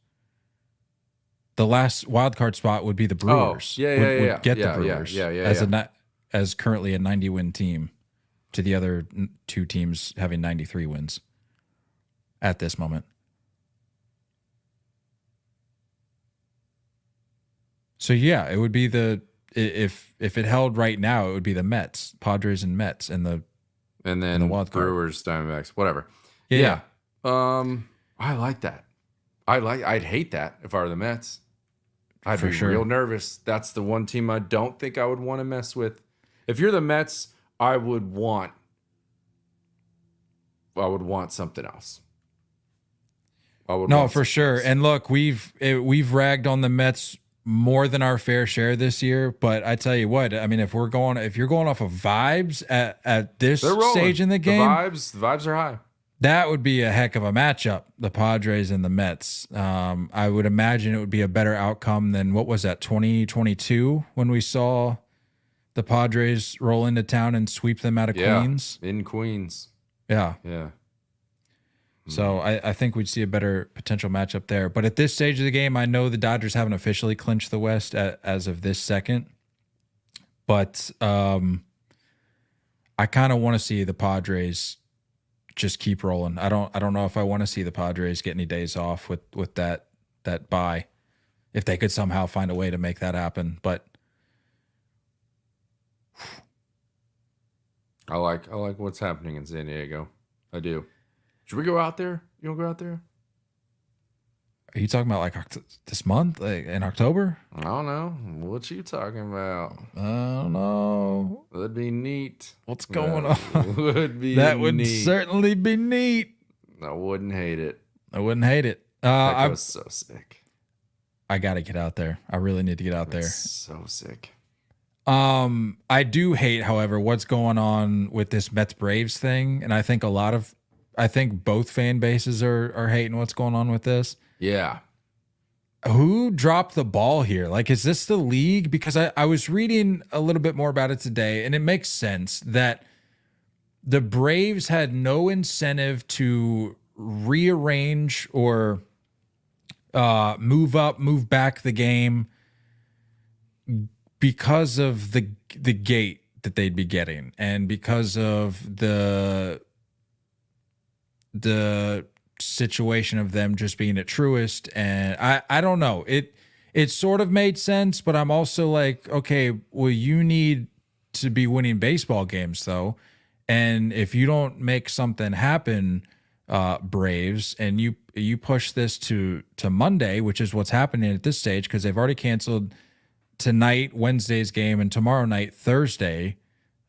The last wild card spot would be the Brewers. Would get the Brewers as currently a 90-win team to the other two teams having 93 wins at this moment. So yeah, it would be if it held right now, it would be the Mets, Padres and Mets, and then the wild card. Brewers, Diamondbacks, whatever. Yeah. I like that. I'd hate that if I were the Mets. I'd be real nervous. That's the one team I don't think I would want to mess with. If you're the Mets, I would want something else. For sure. And look, we've ragged on the Mets more than our fair share this year, but I tell you what, I mean, if you're going off of vibes at this stage in the game, the vibes are high. That would be a heck of a matchup, the Padres and the Mets. I would imagine it would be a better outcome than what was that 2022 when we saw the Padres roll into town and sweep them out of Queens. In Queens. Yeah. Yeah. So I think we'd see a better potential matchup there. But at this stage of the game, I know the Dodgers haven't officially clinched the West as of this second. But I kind of want to see the Padres just keep rolling. I don't know if I want to see the Padres get any days off with that bye, if they could somehow find a way to make that happen. But I like what's happening in San Diego. I do. Should we go out there? You want to go out there? Are you talking about like this month, like in October? I don't know. What you talking about? I don't know. That'd be neat. What's going on? Would be that would neat. certainly be neat. I wouldn't hate it. I wouldn't hate it. I was so sick. I got to get out there. I really need to get out there. So sick. I do hate, however, what's going on with this Mets Braves thing, and I think both fan bases are hating what's going on with this. Yeah. Who dropped the ball here? Like, is this the league? Because I was reading a little bit more about it today, and it makes sense that the Braves had no incentive to rearrange or move back the game because of the gate that they'd be getting, and because of the situation of them just being at Truist. And I don't know. It sort of made sense, but I'm also like, okay, well, you need to be winning baseball games though. And if you don't make something happen, Braves, and you push this to Monday, which is what's happening at this stage because they've already canceled tonight, Wednesday's game, and tomorrow night, Thursday,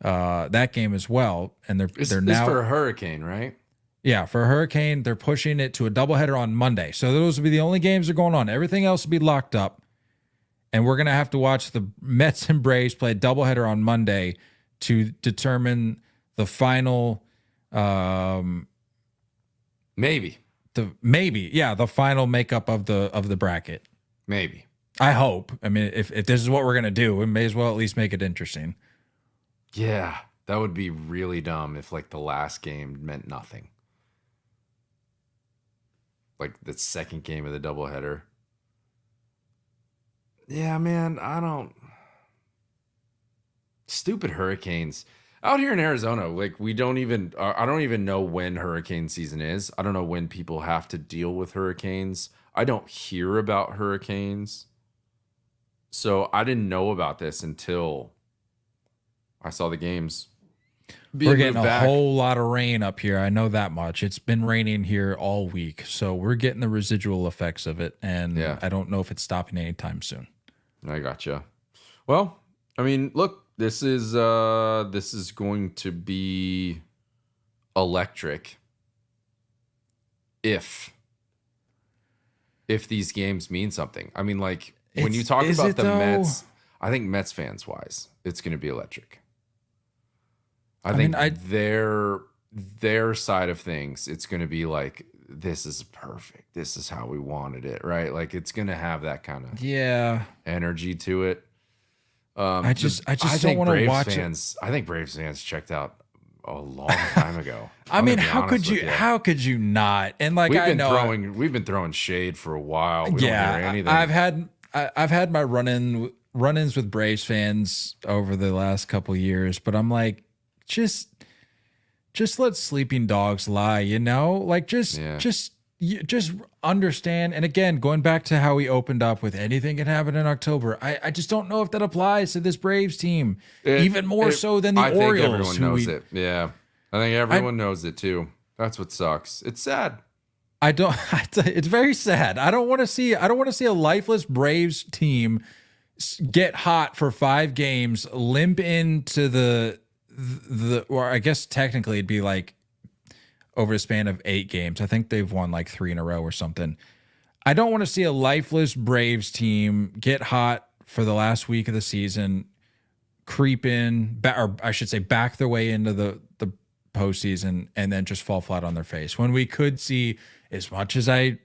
that game as well. And they're now for a Hurricane, right? Yeah, for a Hurricane, they're pushing it to a doubleheader on Monday. So those will be the only games that are going on. Everything else will be locked up. And we're going to have to watch the Mets and Braves play a doubleheader on Monday to determine the final Maybe. The final makeup of the bracket. Maybe. I hope. I mean, if this is what we're going to do, we may as well at least make it interesting. Yeah, that would be really dumb if like the last game meant nothing. Like the second game of the doubleheader. Yeah, man, stupid hurricanes out here in Arizona. Like I don't even know when hurricane season is. I don't know when people have to deal with hurricanes. I don't hear about hurricanes. So I didn't know about this until I saw the games. We're getting a whole lot of rain up here. I know that much. It's been raining here all week. So we're getting the residual effects of it. And I don't know if it's stopping anytime soon. I gotcha. Well, I mean, look, this is going to be electric if these games mean something. I mean, like when you talk about the Mets, I think Mets fans wise, it's going to be electric. I think their side of things, it's going to be like, this is perfect. This is how we wanted it, right? Like it's going to have that kind of energy to it. I just don't want to watch it. I think Braves fans checked out a long time ago. I mean, how could you not? And like we've been throwing shade for a while. We don't hear anything. I've had my run-ins with Braves fans over the last couple of years, but I'm like, just let sleeping dogs lie, you know? Like just understand. And again, going back to how we opened up with anything can happen in October, I just don't know if that applies to this Braves team even more so than the Orioles. I think everyone knows it. Yeah. I think everyone knows it too. That's what sucks. It's sad. It's very sad. I don't want to see a lifeless Braves team get hot for 5 games, limp into the or I guess technically it'd be like over a span of 8 games. I think they've won like 3 in a row or something. I don't want to see a lifeless Braves team get hot for the last week of the season, creep in, or I should say back their way into the postseason, and then just fall flat on their face. When we could see, as much as I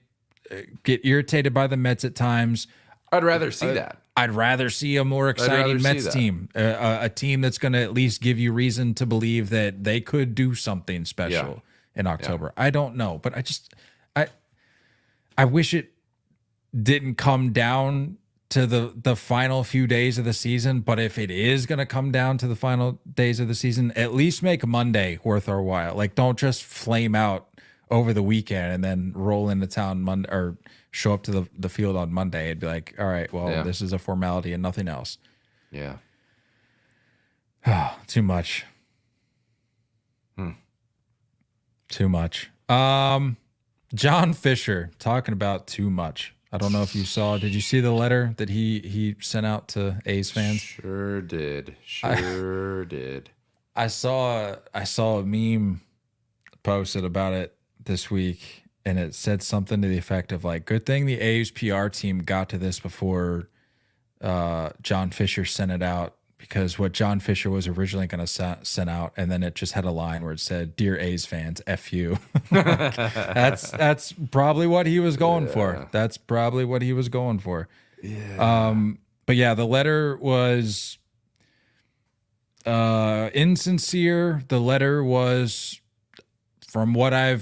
get irritated by the Mets at times, I'd rather see that. I'd rather see a more exciting Mets team, a team that's going to at least give you reason to believe that they could do something special in October. I don't know, but I wish it didn't come down to the final few days of the season. But if it is going to come down to the final days of the season, at least make Monday worth our while. Like, don't just flame out over the weekend and then roll into town Monday or show up to the field on Monday and be like, all right, well, this is a formality and nothing else. Yeah. Too much. Too much. John Fisher talking about too much. I don't know if you saw. Did you see the letter that he sent out to A's fans? Sure did. Did. I saw a meme posted about it this week, and it said something to the effect of like, good thing the A's PR team got to this before John Fisher sent it out, because what John Fisher was originally going to send out, and then it just had a line where it said, "Dear A's fans, F you." That's probably what he was going for. That's probably what he was going for. Yeah. But yeah, the letter was insincere. The letter was, from what I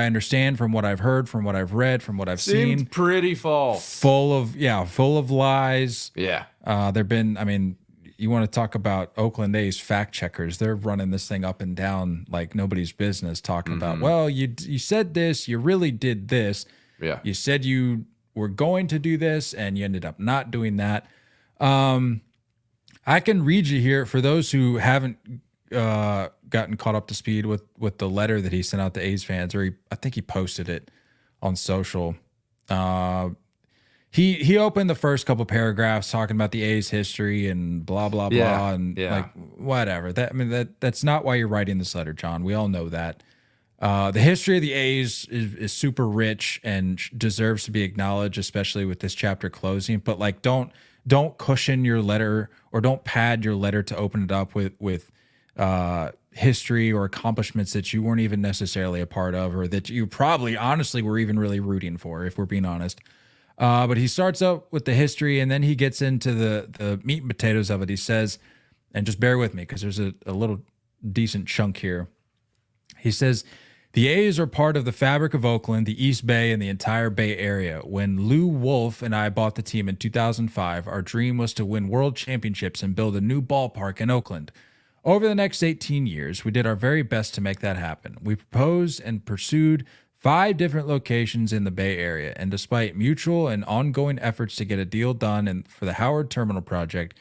understand, from what I've heard, from what I've read, from what I've seen, pretty false. Full of lies. Yeah. There've been, I mean, you want to talk about Oakland A's fact checkers? They're running this thing up and down like nobody's business, talking about, well, you said this, you really did this. Yeah. You said you were going to do this, and you ended up not doing that. I can read you here for those who haven't gotten caught up to speed with the letter that he sent out to A's fans, or I think he posted it on social. He opened the first couple paragraphs talking about the A's history and blah blah blah like whatever. That's not why you're writing this letter, John. We all know that. The history of the A's is super rich and deserves to be acknowledged, especially with this chapter closing. But like, don't cushion your letter or don't pad your letter to open it up with history or accomplishments that you weren't even necessarily a part of, or that you probably honestly were even really rooting for, if we're being honest. But he starts up with the history, and then he gets into the meat and potatoes of it. He says, and just bear with me because there's a little decent chunk here. He says, the A's are part of the fabric of Oakland, the East Bay, and the entire Bay Area. When Lou Wolf and I bought the team in 2005, our dream was to win world championships and build a new ballpark in Oakland. Over the next 18 years, we did our very best to make that happen. We proposed and pursued 5 different locations in the Bay Area, and despite mutual and ongoing efforts to get a deal done and for the Howard Terminal project,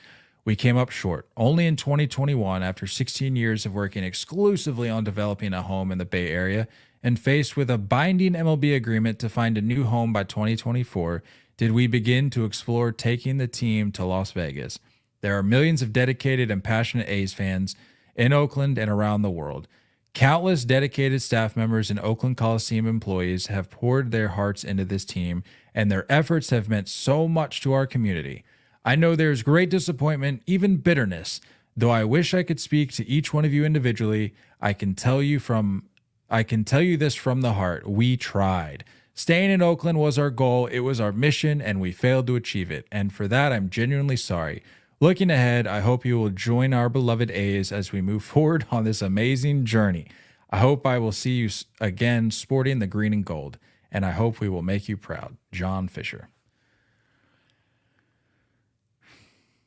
we came up short. Only in 2021, after 16 years of working exclusively on developing a home in the Bay Area and faced with a binding MLB agreement to find a new home by 2024, did we begin to explore taking the team to Las Vegas. There are millions of dedicated and passionate A's fans in Oakland and around the world. Countless dedicated staff members and Oakland Coliseum employees have poured their hearts into this team, and their efforts have meant so much to our community. I know there's great disappointment, even bitterness. Though I wish I could speak to each one of you individually, I can tell you this from the heart. We tried. Staying in Oakland was our goal. It was our mission, and we failed to achieve it. And for that, I'm genuinely sorry. Looking ahead, I hope you will join our beloved A's as we move forward on this amazing journey. I hope I will see you again sporting the green and gold, and I hope we will make you proud. John Fisher.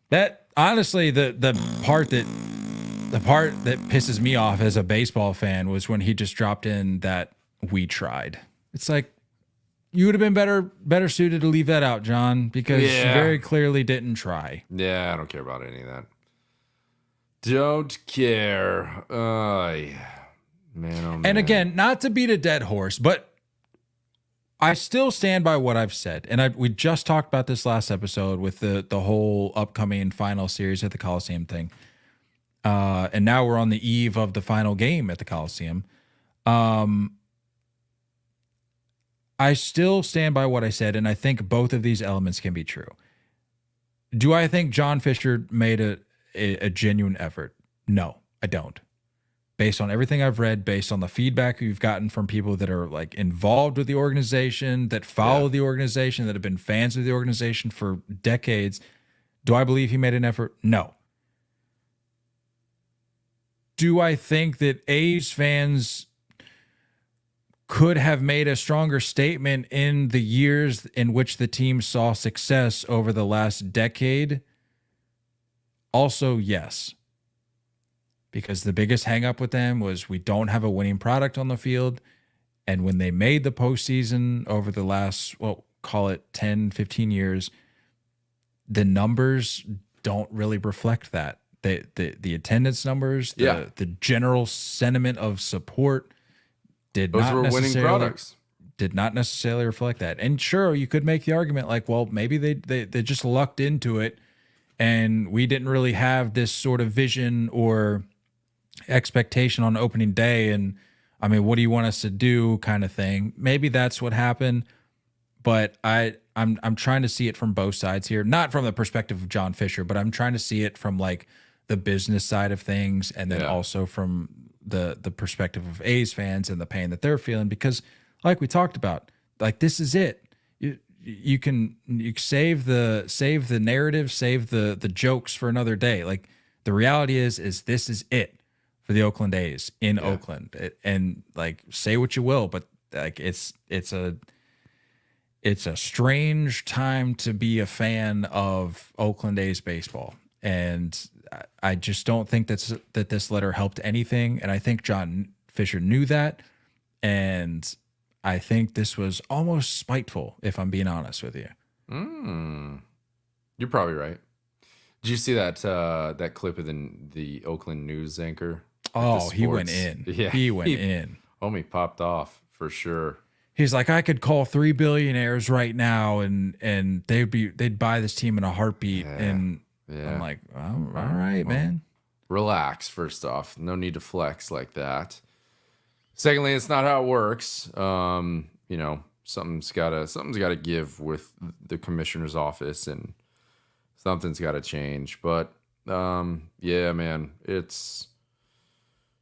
That honestly, the part that pisses me off as a baseball fan was when he just dropped in that we tried. It's like, you would have been better suited to leave that out, John, because you very clearly didn't try. Yeah, I don't care about any of that. Don't care. Man, oh man. And again, not to beat a dead horse, but I still stand by what I've said. And we just talked about this last episode with the whole upcoming final series at the Coliseum thing. And now we're on the eve of the final game at the Coliseum. I still stand by what I said, and I think both of these elements can be true. Do I think John Fisher made a genuine effort? No, I don't. Based on everything I've read, based on the feedback we've gotten from people that are like involved with the organization, that follow the organization, that have been fans of the organization for decades, do I believe he made an effort? No. Do I think that A's fans could have made a stronger statement in the years in which the team saw success over the last decade? Also, yes. Because the biggest hang up with them was we don't have a winning product on the field. And when they made the postseason over the last, well, call it 10, 15 years, the numbers don't really reflect that. The attendance numbers, the general sentiment of support did not necessarily reflect that. And sure, you could make the argument like, well, maybe they just lucked into it and we didn't really have this sort of vision or expectation on opening day. And I mean, what do you want us to do kind of thing? Maybe that's what happened, but I'm trying to see it from both sides here, not from the perspective of John Fisher, but I'm trying to see it from like the business side of things. And then also from the perspective of A's fans and the pain that they're feeling, because like we talked about, like, this is it. You can save the narrative, save the jokes for another day. Like, the reality is this is it for the Oakland A's in Oakland. And like, say what you will, but like, it's a strange time to be a fan of Oakland A's baseball. And I just don't think that this letter helped anything. And I think John Fisher knew that. And I think this was almost spiteful, if I'm being honest with you. You're probably right. Did you see that clip of the Oakland news anchor? Oh, he went sports. in. Yeah, He went in. Homie popped off for sure. He's like, I could call 3 billionaires right now, and they'd buy this team in a heartbeat. And I'm like, all right, man. Relax. First off, no need to flex like that. Secondly, it's not how it works. You know, something's gotta give with the commissioner's office, and something's got to change. But yeah, man, it's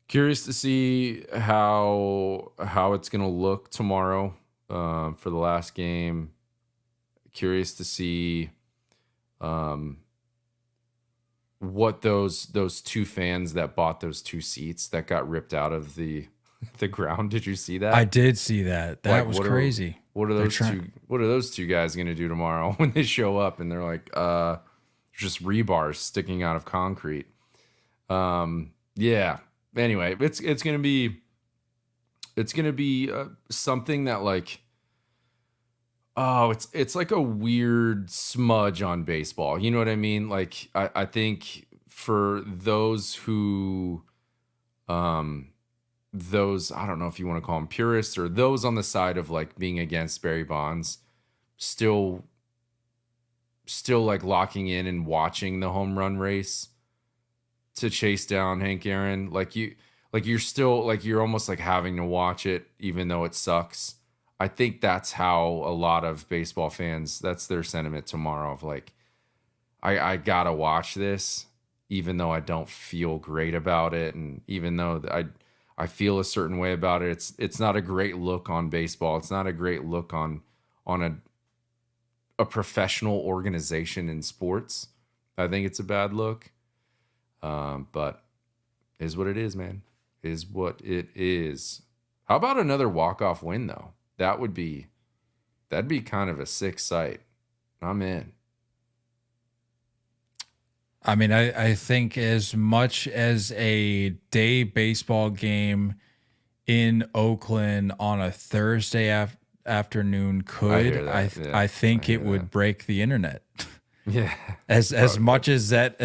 curious to see how it's gonna look tomorrow for the last game. Curious to see what those two fans that bought those 2 seats that got ripped out of the ground. Did you see that? I did see that. That was crazy. What are those two guys gonna do tomorrow when they show up and they're like, just rebars sticking out of concrete? Yeah. Anyway, it's gonna be something that like, it's like a weird smudge on baseball. You know what I mean? Like I think for those who those, I don't know if you want to call them purists, or those on the side of like being against Barry Bonds, still like locking in and watching the home run race to chase down Hank Aaron. You're still like, you're almost like having to watch it even though it sucks. I think that's how a lot of baseball fans, that's their sentiment tomorrow, of like, I gotta watch this even though I don't feel great about it, and even though I feel a certain way about it. It's not a great look on baseball. It's not a great look on a professional organization in sports. I think it's a bad look. But is what it is, man. Is what it is. How about another walk-off win though? That'd be kind of a sick sight. I'm in. I mean, I think as much as a day baseball game in Oakland on a Thursday afternoon could, I think it would break the internet. Yeah. As much as that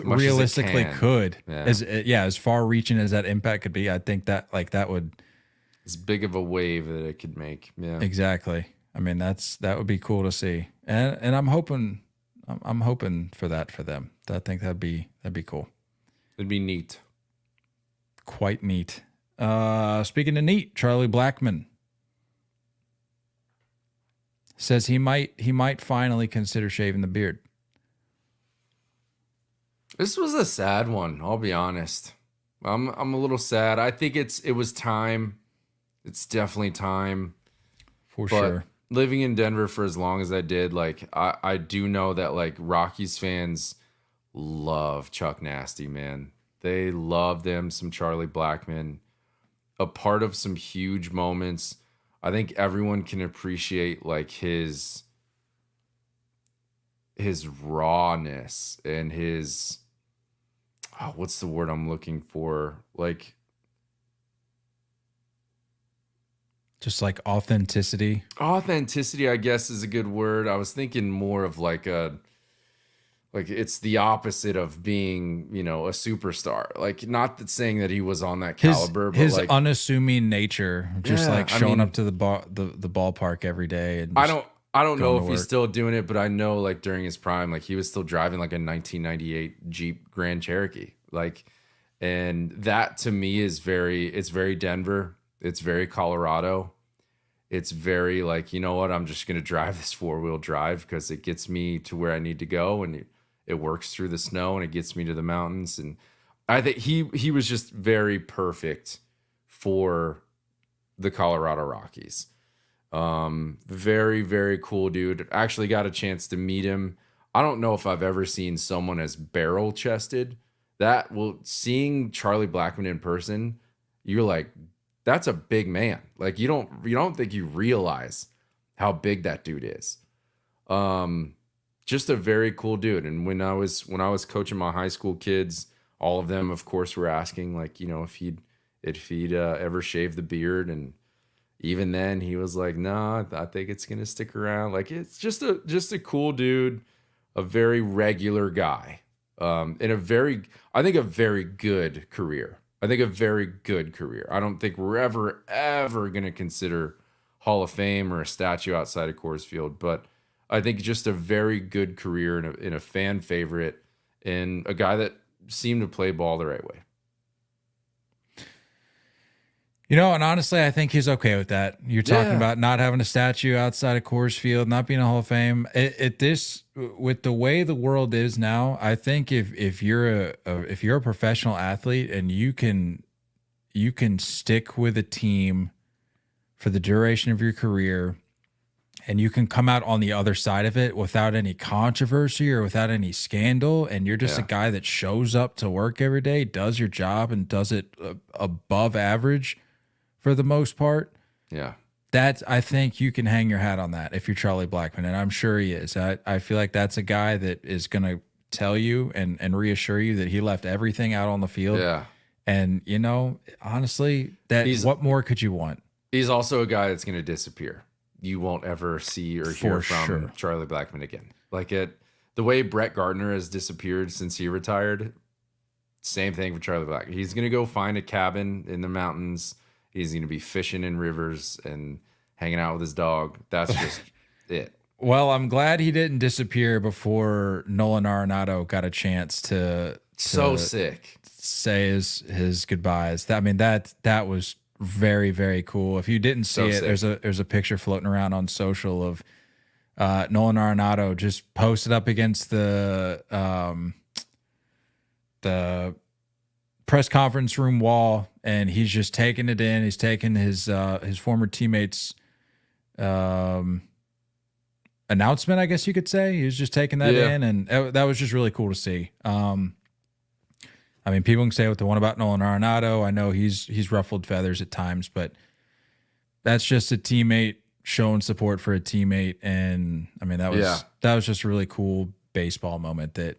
realistically could. Yeah. As far reaching as that impact could be, I think that would, as big of a wave that it could make. Yeah. Exactly. I mean, that would be cool to see. And I'm hoping for that for them. I think that'd be cool. It'd be neat. Quite neat. Speaking of neat, Charlie Blackmon says he might finally consider shaving the beard. This was a sad one, I'll be honest. I'm a little sad. I think it was time. It's definitely time. For sure. Living in Denver for as long as I did, like I do know that like Rockies fans love Chuck Nasty, man. They love them some Charlie Blackmon. A part of some huge moments. I think everyone can appreciate like his rawness and his what's the word I'm looking for? Like, just like authenticity. Authenticity, I guess, is a good word. I was thinking more of like it's the opposite of being, a superstar. Like, not that saying that he was on that caliber, but his like unassuming nature, just showing up to the ballpark every day. And I don't know if he's still doing it, but I know like during his prime, like he was still driving like a 1998 Jeep Grand Cherokee. Like, and that to me is it's very Denver. It's very Colorado. It's very like, you know what? I'm just going to drive this 4-wheel drive because it gets me to where I need to go, and it works through the snow and it gets me to the mountains. And I think he was just very perfect for the Colorado Rockies. Very, very cool dude. Actually got a chance to meet him. I don't know if I've ever seen someone as barrel chested. Seeing Charlie Blackmon in person, you're like, that's a big man. Like you don't think you realize how big that dude is. Just a very cool dude. And when I was coaching my high school kids, all of them, of course, were asking like, if he'd ever shave the beard. And even then he was like, no, I think it's going to stick around. Like, it's just a cool dude, a very regular guy. And a very good career. I think a very good career. I don't think we're ever going to consider Hall of Fame or a statue outside of Coors Field, but I think just a very good career and a fan favorite and a guy that seemed to play ball the right way. You know, and honestly, I think he's okay with that. You're talking about not having a statue outside of Coors Field, not being a Hall of Fame. With the way the world is now, I think if you're a professional athlete and you can stick with a team for the duration of your career, and you can come out on the other side of it without any controversy or without any scandal, and you're just a guy that shows up to work every day, does your job, and does it above average for the most part. Yeah. I think you can hang your hat on that if you're Charlie Blackmon, and I'm sure he is. I feel like that's a guy that is going to tell you and reassure you that he left everything out on the field. Yeah. And, you know, honestly, what more could you want? He's also a guy that's going to disappear. You won't ever see or hear from Charlie Blackmon again. Like the way Brett Gardner has disappeared since he retired, same thing for Charlie Blackmon. He's going to go find a cabin in the mountains. He's going to be fishing in rivers and hanging out with his dog. That's just it. Well, I'm glad he didn't disappear before Nolan Arenado got a chance to so sick say his goodbyes. I mean, that was very, very cool. If you didn't see it, there's a picture floating around on social of Nolan Arenado just posted up against the press conference room wall, and he's just taking it in. He's taking his former teammates' announcement, I guess you could say. He was just taking that in, and that was just really cool to see. I mean, people can say what they want about Nolan Arenado. I know he's ruffled feathers at times, but that's just a teammate showing support for a teammate, and I mean that was just a really cool baseball moment that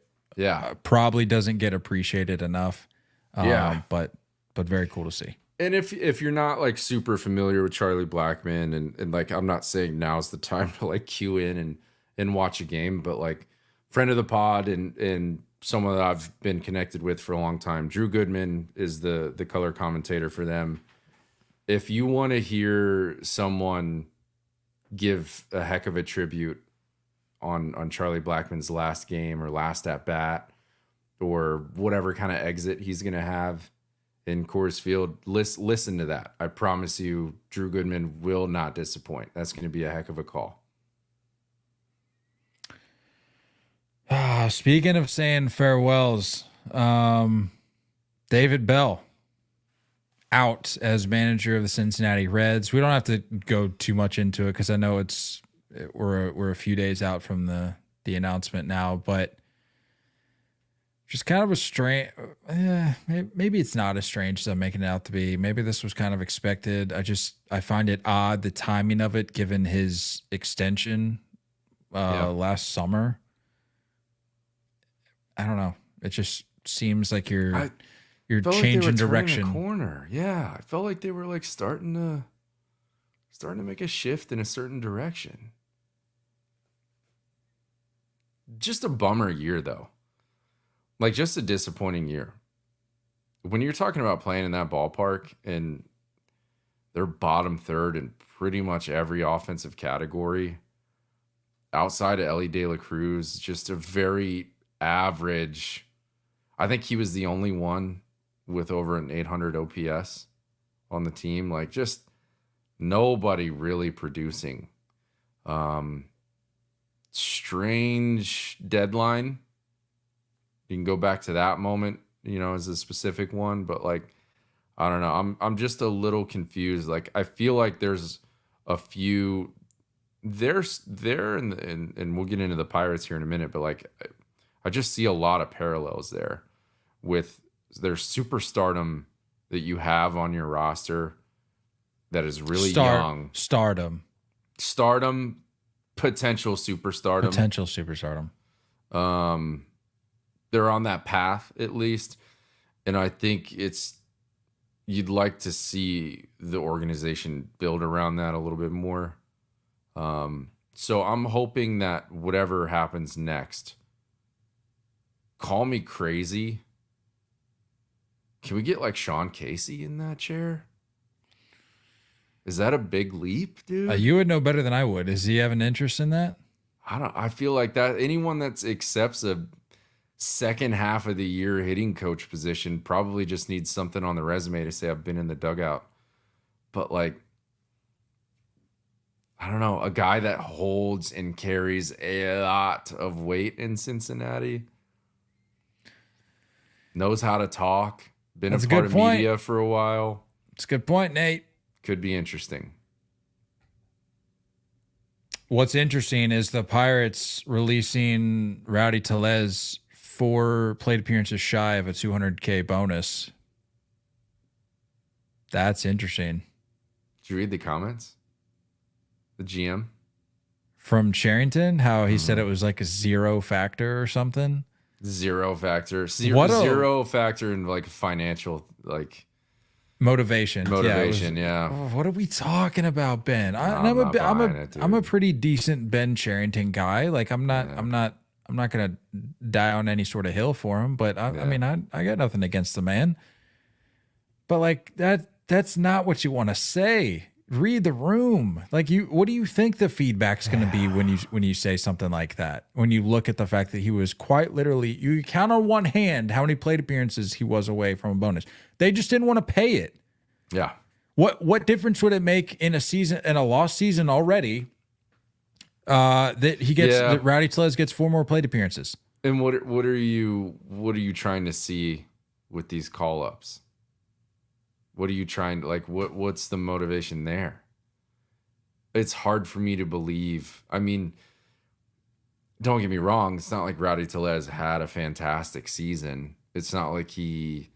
probably doesn't get appreciated enough. But very cool to see. And if you're not like super familiar with Charlie Blackmon, and like I'm not saying now's the time to like cue in and watch a game, but like friend of the pod and someone that I've been connected with for a long time, Drew Goodman is the color commentator for them. If you want to hear someone give a heck of a tribute on Charlie Blackmon's last game or last at bat or whatever kind of exit he's going to have in Coors Field, listen to that. I promise you, Drew Goodman will not disappoint. That's going to be a heck of a call. Speaking of saying farewells, David Bell out as manager of the Cincinnati Reds. We don't have to go too much into it because I know we're a few days out from the announcement now, but just kind of a strange. Maybe it's not as strange as I'm making it out to be. Maybe this was kind of expected. I find it odd the timing of it, given his extension last summer. I don't know. It just seems like you're changing direction. A corner. Yeah, I felt like they were like starting to make a shift in a certain direction. Just a bummer year though. Like just a disappointing year. When you're talking about playing in that ballpark and they're bottom third in pretty much every offensive category outside of Ellie De La Cruz, just a very average. I think he was the only one with over an 800 OPS on the team. Like just nobody really producing. Strange deadline. You can go back to that moment, as a specific one, but like, I don't know. I'm just a little confused. Like, I feel like there's a few and we'll get into the Pirates here in a minute, but like, I just see a lot of parallels there with their superstardom that you have on your roster that is really young. Stardom, potential superstardom. They're on that path at least. And I think you'd like to see the organization build around that a little bit more. So I'm hoping that whatever happens next, call me crazy, Can we get like Sean Casey in that chair? Is that a big leap, dude? You would know better than I would. Does he have an interest in that? I feel like that anyone that accepts a second half of the year hitting coach position probably just needs something on the resume to say I've been in the dugout. But like, I don't know, a guy that holds and carries a lot of weight in Cincinnati, knows how to talk, been That's a part of point. media for a while. It's a good point, Nate. Could be interesting. What's interesting is the Pirates releasing Rowdy Tellez 4 plate appearances shy of a $200K bonus. That's interesting. Did you read the comments? The GM? From Charrington, how he said it was like a 0 factor or something. Zero factor. Zero factor in like financial, like motivation. Yeah. Oh, what are we talking about, Ben? I'm a pretty decent Ben Charrington guy. Like I'm not gonna die on any sort of hill for him. But I mean, I got nothing against the man. But like that's not what you want to say. Read the room. Like what do you think the feedback's going to be when you say something like that? When you look at the fact that he was quite literally, you count on one hand how many plate appearances he was away from a bonus. They just didn't want to pay it. Yeah. What difference would it make in a lost season already? That Rowdy Tellez gets 4 more plate appearances. And what are you trying to see with these call ups? What are you trying to what's the motivation there? It's hard for me to believe. I mean, don't get me wrong, it's not like Rowdy Tellez had a fantastic season. It's not like he,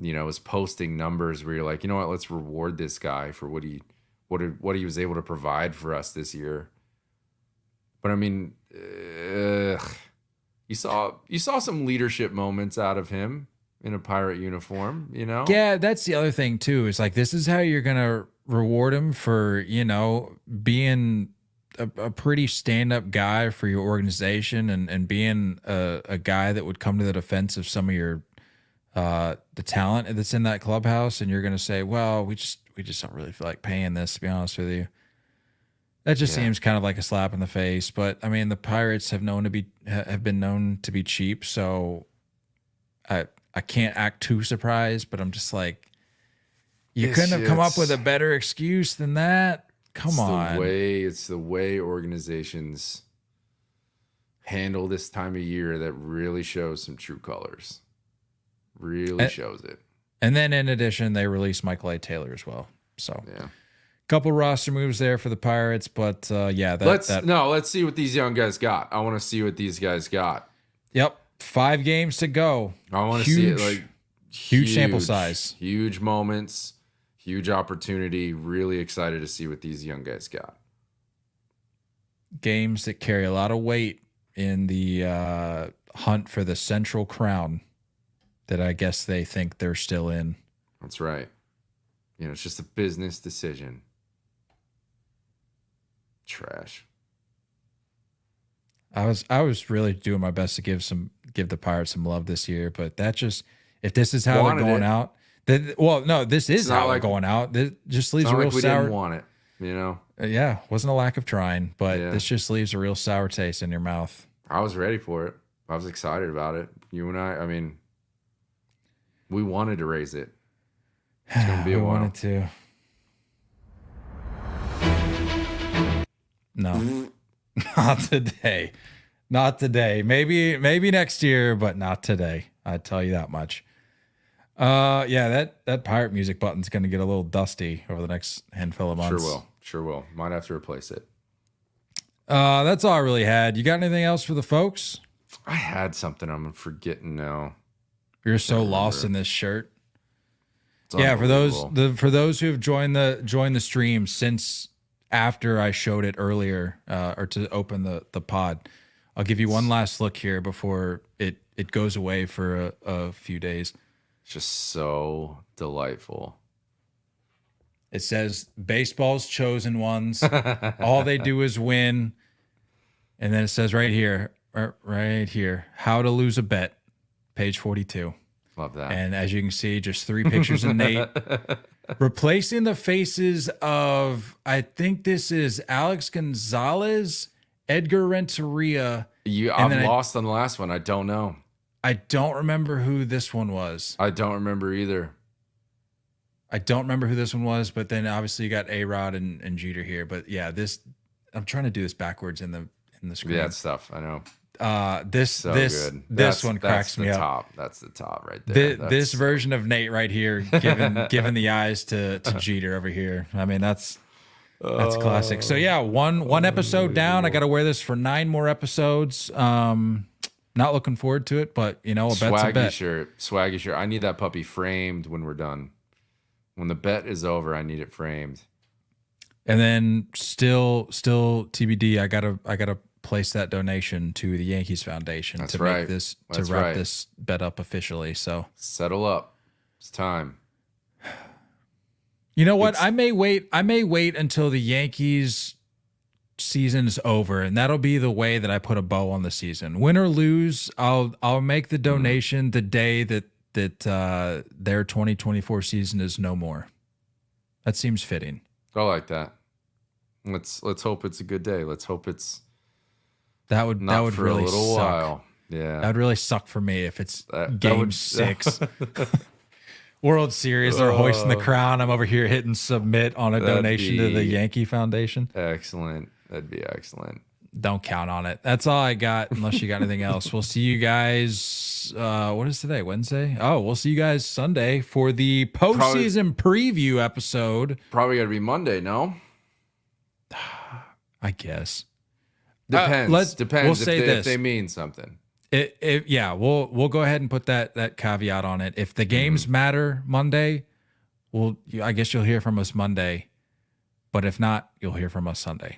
is posting numbers where you're like, you know what, let's reward this guy for what he was able to provide for us this year. But I mean, you saw some leadership moments out of him in a Pirate uniform, Yeah, that's the other thing too. Is like, this is how you're going to reward him for, being a pretty stand-up guy for your organization and being a guy that would come to the defense of some of your the talent that's in that clubhouse. And you're going to say, well, we just don't really feel like paying this, to be honest with you. That just seems kind of like a slap in the face. But I mean, the Pirates have been known to be cheap. So I can't act too surprised, but I'm just like, couldn't have come up with a better excuse than that. Come on. It's the way organizations handle this time of year that really shows some true colors. Really shows it. And then in addition, they released Michael A. Taylor as well. So yeah, couple roster moves there for the Pirates, but let's see what these young guys got. I want to see what these guys got. Yep. 5 games to go. I want to see it, like huge sample size, huge moments, huge opportunity. Really excited to see what these young guys got. Games that carry a lot of weight in the hunt for the Central Crown that I guess they think they're still in. That's right. It's just a business decision. Trash. I was really doing my best to give the Pirates some love this year, but if this is how they're going out, this is how they're going out. That just leaves a real sour. Didn't want it, Yeah, wasn't a lack of trying, but this just leaves a real sour taste in your mouth. I was ready for it. I was excited about it. You and I mean, we wanted to raise it. It's gonna be a while. Wanted to. No. Not today. Not today. Maybe next year, but not today. I'd tell you that much. That pirate music button's going to get a little dusty over the next handful of months. Sure will. Might have to replace it. That's all I really had. You got anything else for the folks? I had something. I'm forgetting now. You're so lost in this shirt. Yeah, for those who have joined the stream since after I showed it earlier, or to open the pod, I'll give you one last look here before it goes away for a few days. It's just so delightful. It says baseball's chosen ones. All they do is win. And then it says right here, how to lose a bet, page 42. Love that. And as you can see, just 3 pictures of Nate. Replacing the faces of, I think this is Alex Gonzalez, Edgar Renteria. I'm lost on the last one. I don't know. I don't remember who this one was. I don't remember either. I don't remember who this one was, but then obviously you got A-Rod and Jeter here. But yeah, I'm trying to do this backwards in the screen. Yeah, it's tough. I know. This one cracks me up. That's the top right there. This version of Nate right here, giving the eyes to Jeter over here. I mean, that's classic. So yeah, one episode down. I got to wear this for 9 more episodes. Not looking forward to it, but a bet's a bet. Swaggy shirt. I need that puppy framed when we're done. When the bet is over, I need it framed. And then still TBD. I gotta place that donation to the Yankees Foundation make this wrap this bet up officially. So settle up. It's time. You know what? I may wait until the Yankees season is over, and that'll be the way that I put a bow on the season. Win or lose, I'll make the donation the day that their 2024 season is no more. That seems fitting. I like that. Let's hope it's a good day. Let's hope it's that would for really a little suck. while. Yeah, that would really suck for me if it's game 6. World Series, they're hoisting the crown. I'm over here hitting submit on a donation to the Yankee Foundation. Excellent. That'd be excellent. Don't count on it. That's all I got, unless you got anything else. We'll see you guys. What is today? Wednesday? Oh, we'll see you guys Sunday for the postseason preview episode. Probably got to be Monday, no? I guess. Depends. We'll say if they mean something. We'll go ahead and put that caveat on it. If the games matter Monday, I guess you'll hear from us Monday. But if not, you'll hear from us Sunday.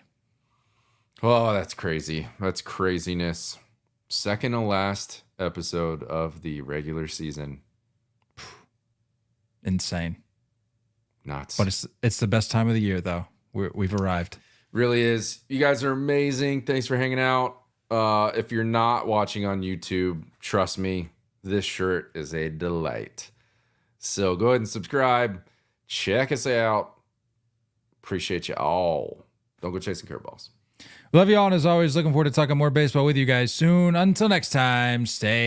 Oh, that's crazy. That's craziness. Second to last episode of the regular season. Insane. Nuts. But it's the best time of the year, though. We've arrived. Really is. You guys are amazing. Thanks for hanging out. If you're not watching on YouTube, trust me, this shirt is a delight. So go ahead and subscribe. Check us out. Appreciate you all. Don't go chasing curveballs. Love you all, and as always, looking forward to talking more baseball with you guys soon. Until next time, stay